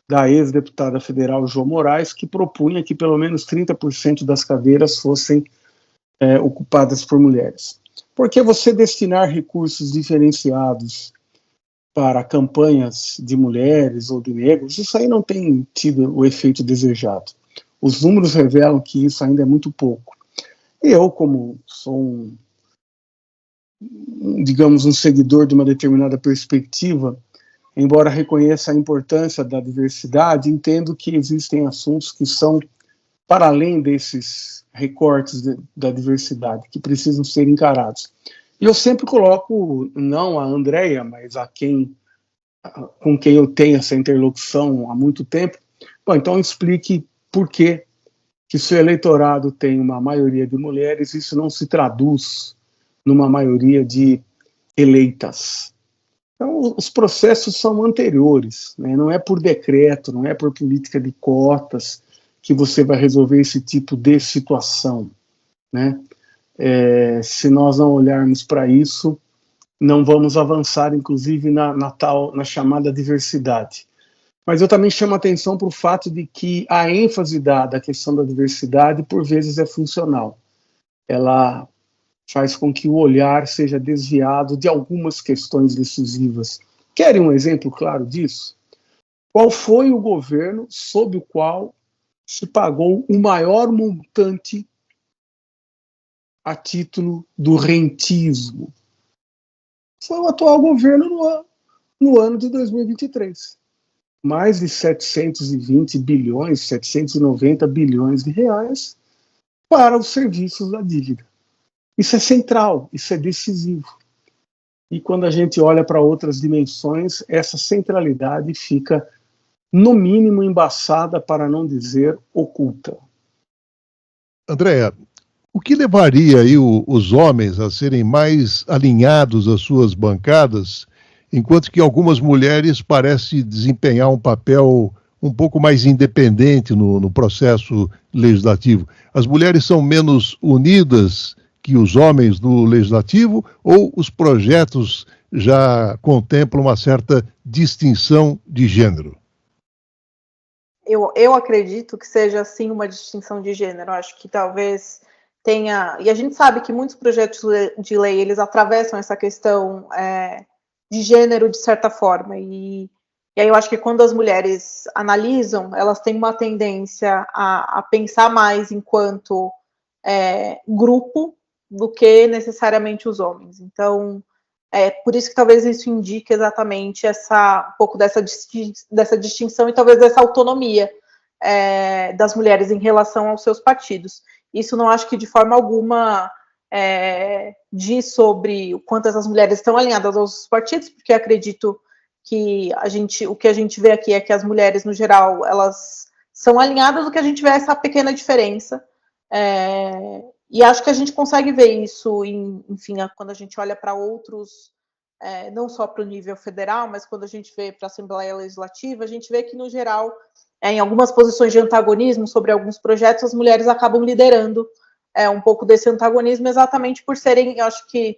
da ex-deputada federal João Moraes, que propunha que pelo menos 30% das cadeiras fossem ocupadas por mulheres. Porque você destinar recursos diferenciados para campanhas de mulheres ou de negros, isso aí não tem tido o efeito desejado. Os números revelam que isso ainda é muito pouco. E eu, como sou digamos, um seguidor de uma determinada perspectiva, embora reconheça a importância da diversidade, entendo que existem assuntos que são para além desses recortes da diversidade, que precisam ser encarados. E eu sempre coloco, não a Andréia, mas com quem eu tenho essa interlocução há muito tempo, bom, então explique por que se o eleitorado tem uma maioria de mulheres, isso não se traduz numa maioria de eleitas. Então, os processos são anteriores, né? Não é por decreto, não é por política de cotas que você vai resolver esse tipo de situação, né? Se nós não olharmos para isso, não vamos avançar, inclusive, na chamada diversidade. Mas eu também chamo a atenção para o fato de que a ênfase dada à questão da diversidade, por vezes, é funcional. Ela faz com que o olhar seja desviado de algumas questões decisivas. Querem um exemplo claro disso? Qual foi o governo sob o qual se pagou o maior montante a título do rentismo? Foi o atual governo no ano de 2023. Mais de 720 bilhões, 790 bilhões de reais para os serviços da dívida. Isso é central, isso é decisivo. E quando a gente olha para outras dimensões, essa centralidade fica, no mínimo, embaçada, para não dizer oculta. Andréa, o que levaria aí os homens a serem mais alinhados às suas bancadas, enquanto que algumas mulheres parecem desempenhar um papel um pouco mais independente no processo legislativo? As mulheres são menos unidas que os homens no legislativo, ou os projetos já contemplam uma certa distinção de gênero? Eu acredito que seja, sim, uma distinção de gênero. Acho que talvez tenha... E a gente sabe que muitos projetos de lei, eles atravessam essa questão de gênero, de certa forma. E aí eu acho que quando as mulheres analisam, elas têm uma tendência a pensar mais enquanto grupo do que necessariamente os homens. Então, por isso que talvez isso indique exatamente um pouco dessa distinção e talvez dessa autonomia das mulheres em relação aos seus partidos. Isso não acho que de forma alguma diz sobre o quanto essas mulheres estão alinhadas aos partidos, porque acredito que o que a gente vê aqui é que as mulheres, no geral, elas são alinhadas, o que a gente vê é essa pequena diferença. E acho que a gente consegue ver isso, enfim, quando a gente olha para outros, não só para o nível federal, mas quando a gente vê para a Assembleia Legislativa, a gente vê que, no geral, em algumas posições de antagonismo sobre alguns projetos, as mulheres acabam liderando um pouco desse antagonismo, exatamente por serem, eu acho que,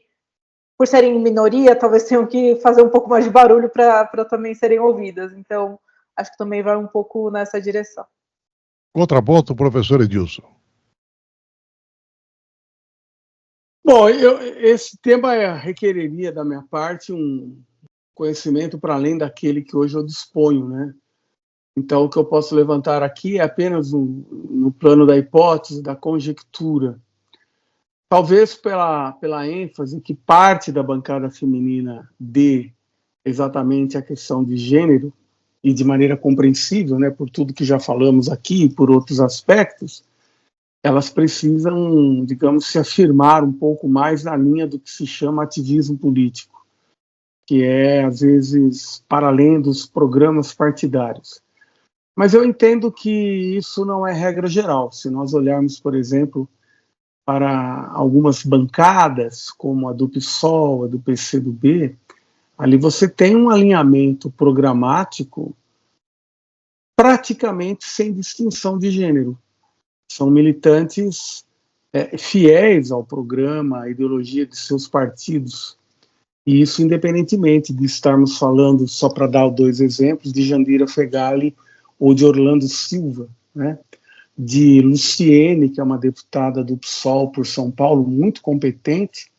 por serem minoria, talvez tenham que fazer um pouco mais de barulho para também serem ouvidas. Então, acho que também vai um pouco nessa direção. Contraponto, professor Edilson. Bom, esse tema requereria da minha parte um conhecimento para além daquele que hoje eu disponho, né? Então, o que eu posso levantar aqui é apenas no plano da hipótese, da conjectura. Talvez pela ênfase que parte da bancada feminina dê exatamente a questão de gênero, e de maneira compreensível, né, por tudo que já falamos aqui e por outros aspectos, elas precisam, digamos, se afirmar um pouco mais na linha do que se chama ativismo político, que é, às vezes, para além dos programas partidários. Mas eu entendo que isso não é regra geral. Se nós olharmos, por exemplo, para algumas bancadas, como a do PSOL, a do PCdoB, ali você tem um alinhamento programático praticamente sem distinção de gênero. São militantes fiéis ao programa, à ideologia de seus partidos. E isso independentemente de estarmos falando, só para dar 2 exemplos, de Jandira Fegali ou de Orlando Silva, né? De Luciene, que é uma deputada do PSOL por São Paulo, muito competente,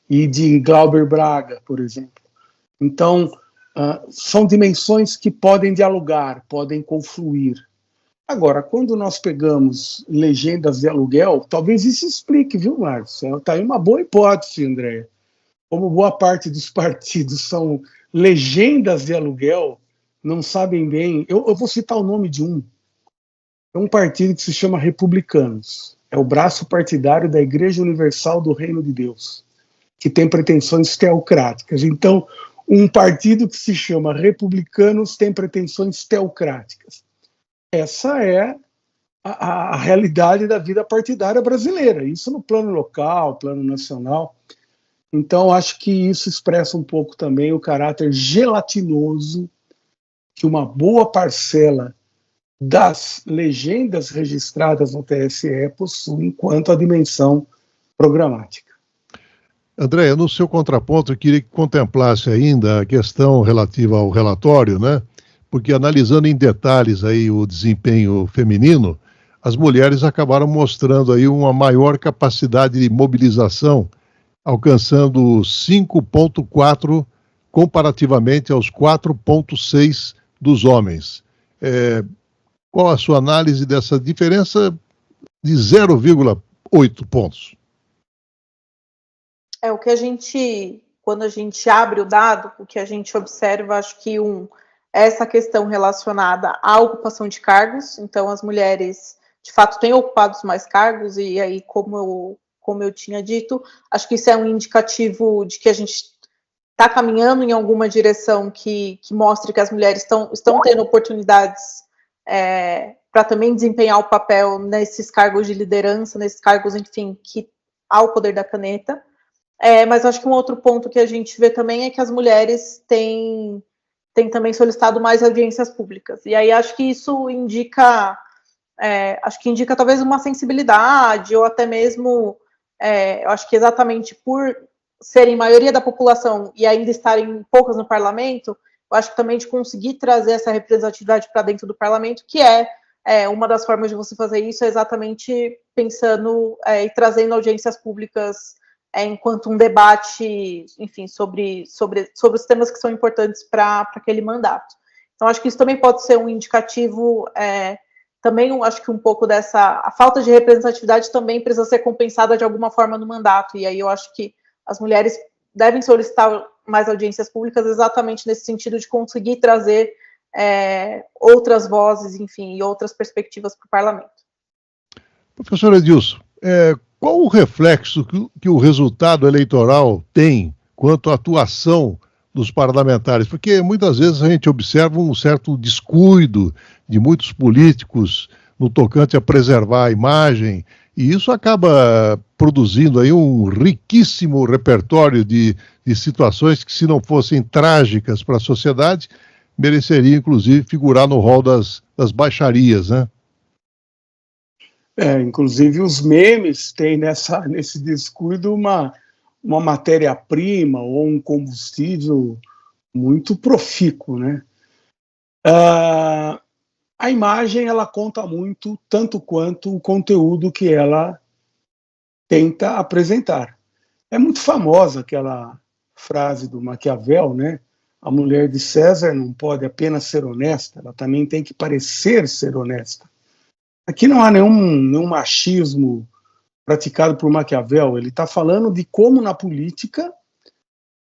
e de Glauber Braga, por exemplo. Então, são dimensões que podem dialogar, podem confluir. Agora, quando nós pegamos legendas de aluguel, talvez isso explique, viu, Márcio? Está aí uma boa hipótese, André. Como boa parte dos partidos são legendas de aluguel, não sabem bem. Eu vou citar o nome de um. É um partido que se chama Republicanos. É o braço partidário da Igreja Universal do Reino de Deus, que tem pretensões teocráticas. Então, um partido que se chama Republicanos tem pretensões teocráticas. Essa é a realidade da vida partidária brasileira. Isso no plano local, plano nacional. Então, acho que isso expressa um pouco também o caráter gelatinoso que uma boa parcela das legendas registradas no TSE possui quanto à dimensão programática. André, no seu contraponto, eu queria que contemplasse ainda a questão relativa ao relatório, né? Porque analisando em detalhes aí o desempenho feminino, as mulheres acabaram mostrando aí uma maior capacidade de mobilização, alcançando 5,4 comparativamente aos 4,6 dos homens. Qual a sua análise dessa diferença de 0,8 pontos? O que a gente, quando a gente abre o dado, o que a gente observa, acho que essa questão relacionada à ocupação de cargos. Então, as mulheres, de fato, têm ocupado mais cargos, e aí, como eu tinha dito, acho que isso é um indicativo de que a gente está caminhando em alguma direção que mostre que as mulheres estão tendo oportunidades para também desempenhar o papel nesses cargos de liderança, nesses cargos, enfim, que há o poder da caneta. Mas acho que um outro ponto que a gente vê também é que as mulheres têm também solicitado mais audiências públicas. E aí acho que isso indica talvez uma sensibilidade, ou até mesmo, eu acho que exatamente por serem maioria da população e ainda estarem poucas no parlamento, eu acho que também de conseguir trazer essa representatividade para dentro do parlamento, que uma das formas de você fazer isso é exatamente pensando e trazendo audiências públicas enquanto um debate, enfim, sobre os temas que são importantes para aquele mandato. Então, acho que isso também pode ser um indicativo, também acho que um pouco a falta de representatividade também precisa ser compensada de alguma forma no mandato, e aí eu acho que as mulheres devem solicitar mais audiências públicas exatamente nesse sentido de conseguir trazer outras vozes, enfim, e outras perspectivas para o parlamento. Professor Edilson, qual o reflexo que o resultado eleitoral tem quanto à atuação dos parlamentares? Porque muitas vezes a gente observa um certo descuido de muitos políticos no tocante a preservar a imagem, e isso acaba produzindo aí um riquíssimo repertório de situações que, se não fossem trágicas para a sociedade, mereceriam, inclusive, figurar no rol das baixarias, né? Inclusive os memes têm nesse descuido uma matéria-prima ou um combustível muito profícuo, né? A imagem, ela conta muito, tanto quanto o conteúdo que ela tenta apresentar. É muito famosa aquela frase do Maquiavel, né? A mulher de César não pode apenas ser honesta, ela também tem que parecer ser honesta. Aqui não há nenhum machismo praticado por Maquiavel. Ele está falando de como na política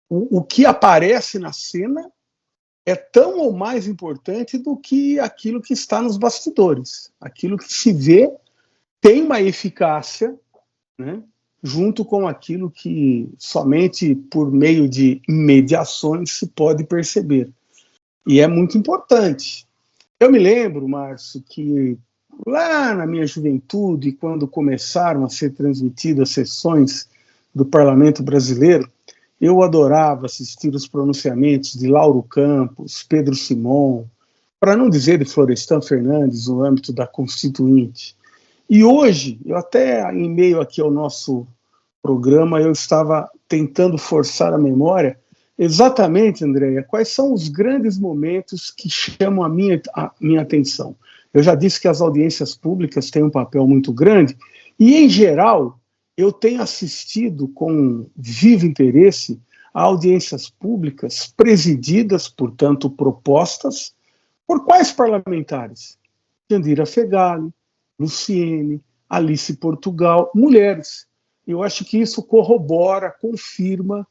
o que aparece na cena é tão ou mais importante do que aquilo que está nos bastidores. Aquilo que se vê tem uma eficácia, né, junto com aquilo que somente por meio de mediações se pode perceber. E é muito importante. Eu me lembro, Márcio, que lá na minha juventude, quando começaram a ser transmitidas sessões do Parlamento Brasileiro, eu adorava assistir os pronunciamentos de Lauro Campos, Pedro Simon, para não dizer de Florestan Fernandes, no âmbito da Constituinte. E hoje, eu até em meio aqui ao nosso programa, eu estava tentando forçar a memória, Exatamente, Andréia. Quais são os grandes momentos que chamam a minha atenção? Eu já disse que as audiências públicas têm um papel muito grande e, em geral, eu tenho assistido com vivo interesse a audiências públicas presididas, portanto, propostas por quais parlamentares? Jandira Fegali, Luciene, Alice Portugal, mulheres. Eu acho que isso corrobora, confirma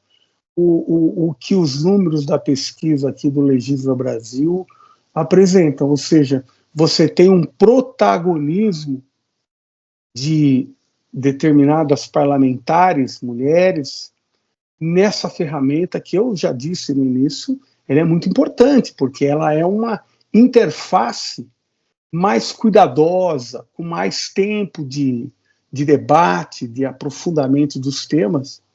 o que os números da pesquisa aqui do Legisla Brasil apresentam, ou seja, você tem um protagonismo de determinadas parlamentares, mulheres, nessa ferramenta que eu já disse no início, ela é muito importante, porque ela é uma interface mais cuidadosa, com mais tempo de debate, de aprofundamento dos temas,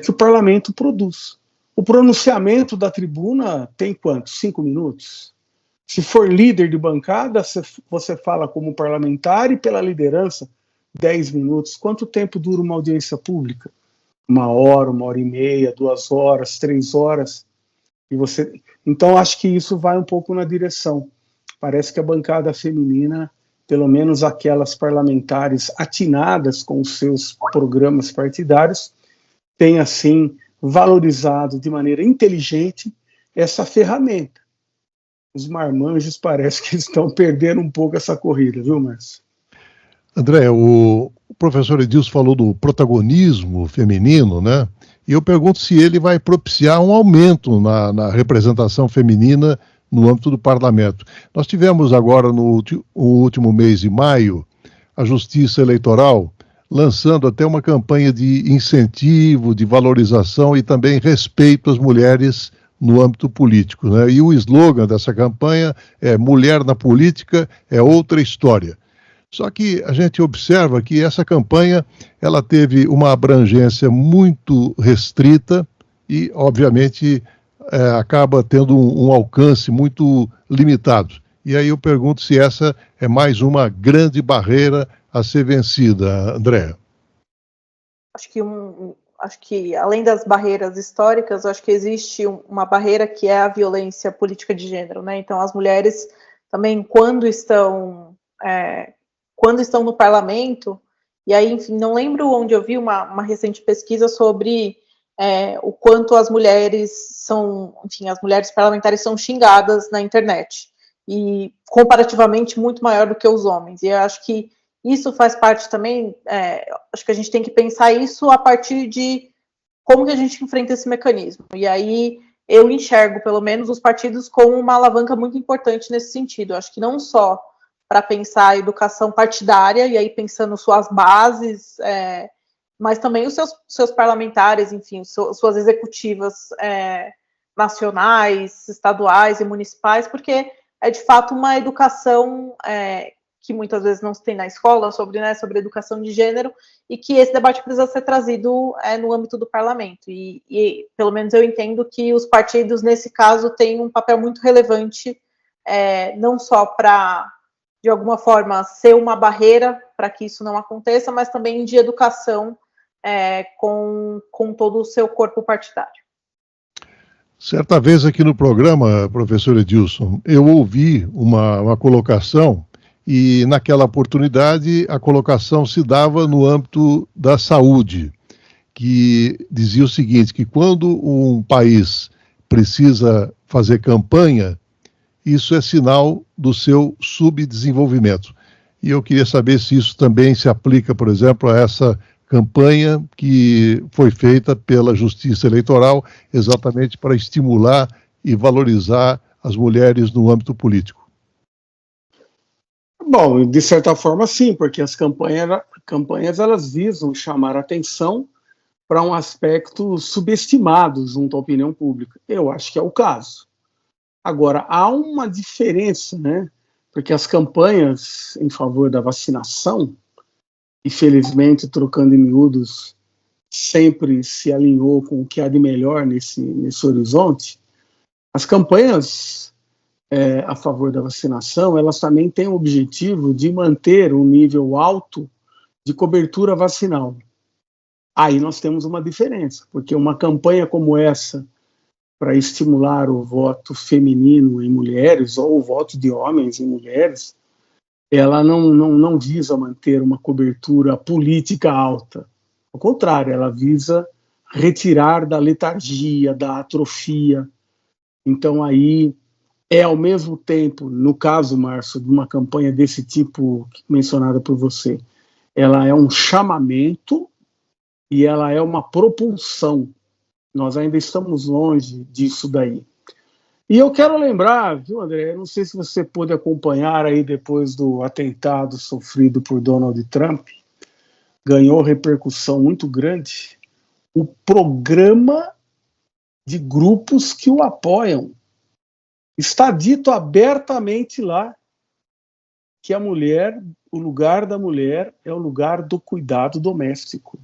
que o parlamento produz. O pronunciamento da tribuna tem quanto? 5 minutos? Se for líder de bancada, você fala como parlamentar e pela liderança, 10 minutos. Quanto tempo dura uma audiência pública? 1 hora, 1h30, 2 horas, 3 horas. Então, acho que isso vai um pouco na direção. Parece que a bancada feminina, pelo menos aquelas parlamentares atinadas com os seus programas partidários, tem, assim, valorizado de maneira inteligente essa ferramenta. Os marmanjos parece que estão perdendo um pouco essa corrida, viu, Márcio? André, o professor Edilson falou do protagonismo feminino, né? E eu pergunto se ele vai propiciar um aumento na representação feminina no âmbito do parlamento. Nós tivemos agora, no último mês de maio, a Justiça Eleitoral lançando até uma campanha de incentivo, de valorização e também respeito às mulheres no âmbito político, né? E o slogan dessa campanha é "Mulher na política é outra história". Só que a gente observa que essa campanha ela teve uma abrangência muito restrita e, obviamente, acaba tendo um alcance muito limitado. E aí eu pergunto se essa é mais uma grande barreira a ser vencida, Andréa. Acho que além das barreiras históricas, acho que existe uma barreira que é a violência política de gênero, né? Então as mulheres também, quando estão no parlamento, e aí, enfim, não lembro onde eu vi uma recente pesquisa sobre o quanto as mulheres as mulheres parlamentares são xingadas na internet, e comparativamente muito maior do que os homens, e eu acho que isso faz parte também, acho que a gente tem que pensar isso a partir de como que a gente enfrenta esse mecanismo, e aí eu enxergo, pelo menos, os partidos como uma alavanca muito importante nesse sentido. Eu acho que não só para pensar a educação partidária, e aí pensando suas bases, mas também os seus parlamentares, enfim, suas executivas nacionais, estaduais e municipais, porque é de fato uma educação que muitas vezes não se tem na escola sobre educação de gênero, e que esse debate precisa ser trazido no âmbito do parlamento, e pelo menos eu entendo que os partidos, nesse caso, têm um papel muito relevante, não só para, de alguma forma, ser uma barreira para que isso não aconteça, mas também de educação com todo o seu corpo partidário. Certa vez aqui no programa, professor Edilson, eu ouvi uma colocação, e naquela oportunidade a colocação se dava no âmbito da saúde, que dizia o seguinte, que quando um país precisa fazer campanha, isso é sinal do seu subdesenvolvimento. E eu queria saber se isso também se aplica, por exemplo, a essa campanha que foi feita pela Justiça Eleitoral exatamente para estimular e valorizar as mulheres no âmbito político. Bom, de certa forma sim, porque as campanhas elas visam chamar a atenção para um aspecto subestimado junto à opinião pública. Eu acho que é o caso. Agora, há uma diferença, né? Porque as campanhas em favor da vacinação, infelizmente, trocando em miúdos, sempre se alinhou com o que há de melhor nesse horizonte. As campanhas a favor da vacinação, elas também têm o objetivo de manter um nível alto de cobertura vacinal. Aí nós temos uma diferença, porque uma campanha como essa, para estimular o voto feminino em mulheres ou o voto de homens em mulheres, ela não visa manter uma cobertura política alta. Ao contrário, ela visa retirar da letargia, da atrofia. Então, aí, ao mesmo tempo, no caso, Márcio, de uma campanha desse tipo mencionada por você, ela é um chamamento e ela é uma propulsão. Nós ainda estamos longe disso daí. E eu quero lembrar, viu, André, não sei se você pôde acompanhar aí depois do atentado sofrido por Donald Trump, ganhou repercussão muito grande, o programa de grupos que o apoiam. Está dito abertamente lá que a mulher, o lugar da mulher é o lugar do cuidado doméstico.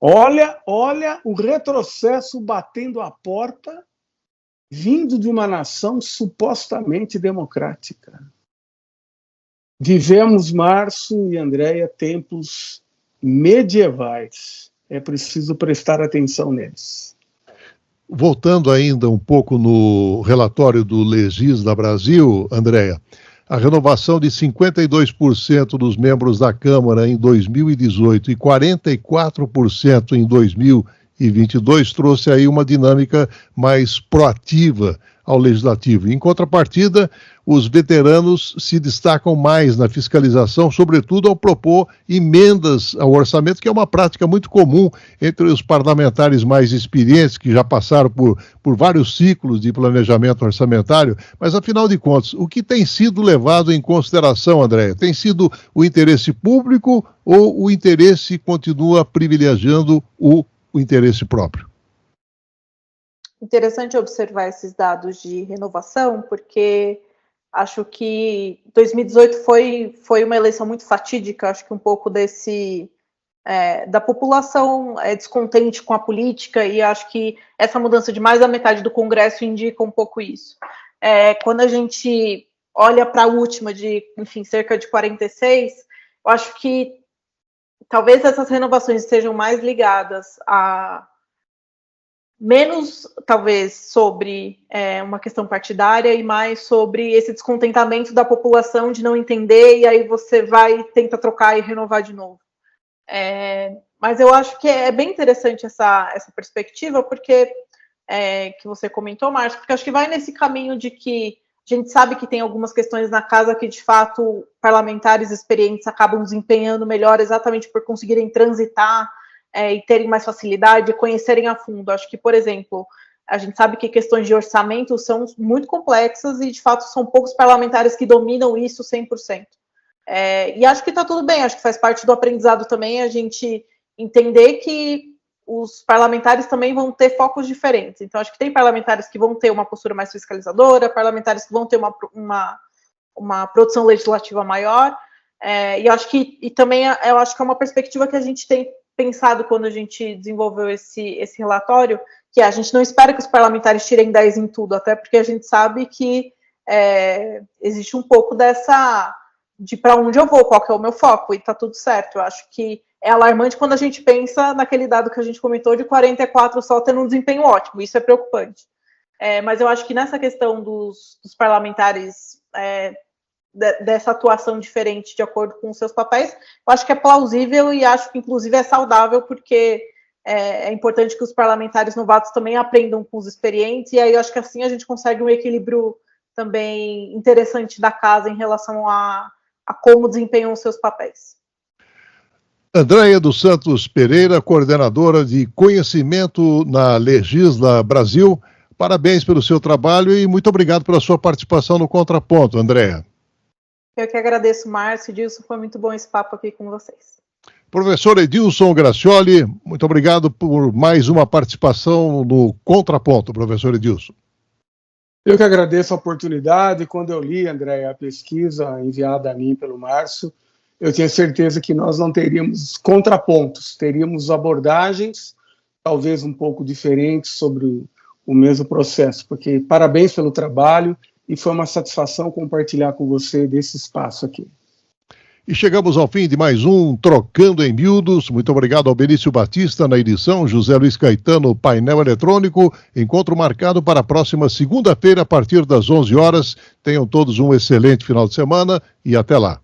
Olha o retrocesso batendo a porta, vindo de uma nação supostamente democrática. Vivemos, Márcio e Andréia, tempos medievais. É preciso prestar atenção neles. Voltando ainda um pouco no relatório do Legisla Brasil, Andréia, a renovação de 52% dos membros da Câmara em 2018 e 44% em 2022 trouxe aí uma dinâmica mais proativa ao Legislativo. Em contrapartida, os veteranos se destacam mais na fiscalização, sobretudo ao propor emendas ao orçamento, que é uma prática muito comum entre os parlamentares mais experientes, que já passaram por vários ciclos de planejamento orçamentário. Mas, afinal de contas, o que tem sido levado em consideração, Andréia? Tem sido o interesse público ou o interesse continua privilegiando o interesse próprio? Interessante observar esses dados de renovação, porque acho que 2018 foi uma eleição muito fatídica. Acho que um pouco da população descontente com a política, e acho que essa mudança de mais da metade do Congresso indica um pouco isso. Quando a gente olha para a última, de, enfim, cerca de 46, eu acho que talvez essas renovações estejam mais ligadas a menos, talvez, sobre uma questão partidária e mais sobre esse descontentamento da população de não entender, e aí você vai e tenta trocar e renovar de novo. Mas eu acho que é bem interessante essa perspectiva, porque que você comentou, Márcio, porque acho que vai nesse caminho de que a gente sabe que tem algumas questões na casa que, de fato, parlamentares experientes acabam desempenhando melhor exatamente por conseguirem transitar e terem mais facilidade, conhecerem a fundo. Acho que, por exemplo, a gente sabe que questões de orçamento são muito complexas e, de fato, são poucos parlamentares que dominam isso 100%. E acho que está tudo bem, acho que faz parte do aprendizado também a gente entender que os parlamentares também vão ter focos diferentes. Então, acho que tem parlamentares que vão ter uma postura mais fiscalizadora, parlamentares que vão ter uma produção legislativa maior, e acho que também eu acho que é uma perspectiva que a gente tem pensado quando a gente desenvolveu esse relatório, que a gente não espera que os parlamentares tirem 10 em tudo, até porque a gente sabe que existe um pouco de para onde eu vou, qual que é o meu foco, e tá tudo certo. Eu acho que é alarmante quando a gente pensa naquele dado que a gente comentou de 44 só tendo um desempenho ótimo, isso é preocupante. Mas eu acho que nessa questão dos parlamentares, dessa atuação diferente de acordo com os seus papéis, eu acho que é plausível e acho que inclusive é saudável, porque é importante que os parlamentares novatos também aprendam com os experientes, e aí eu acho que assim a gente consegue um equilíbrio também interessante da casa em relação a como desempenham os seus papéis. Andréia dos Santos Pereira, coordenadora de conhecimento na Legisla Brasil, parabéns pelo seu trabalho e muito obrigado pela sua participação no Contraponto, Andréia. Eu que agradeço, Márcio e Dilson, foi muito bom esse papo aqui com vocês. Professor Edilson Gracioli, muito obrigado por mais uma participação no Contraponto, professor Edilson. Eu que agradeço a oportunidade. Quando eu li, Andréia, a pesquisa enviada a mim pelo Márcio, eu tinha certeza que nós não teríamos contrapontos, teríamos abordagens talvez um pouco diferentes sobre o mesmo processo, porque parabéns pelo trabalho e foi uma satisfação compartilhar com você desse espaço aqui. E chegamos ao fim de mais um Trocando em Miúdos. Muito obrigado ao Benício Batista na edição, José Luiz Caetano, painel eletrônico. Encontro marcado para a próxima segunda-feira, a partir das 11 horas. Tenham todos um excelente final de semana e até lá.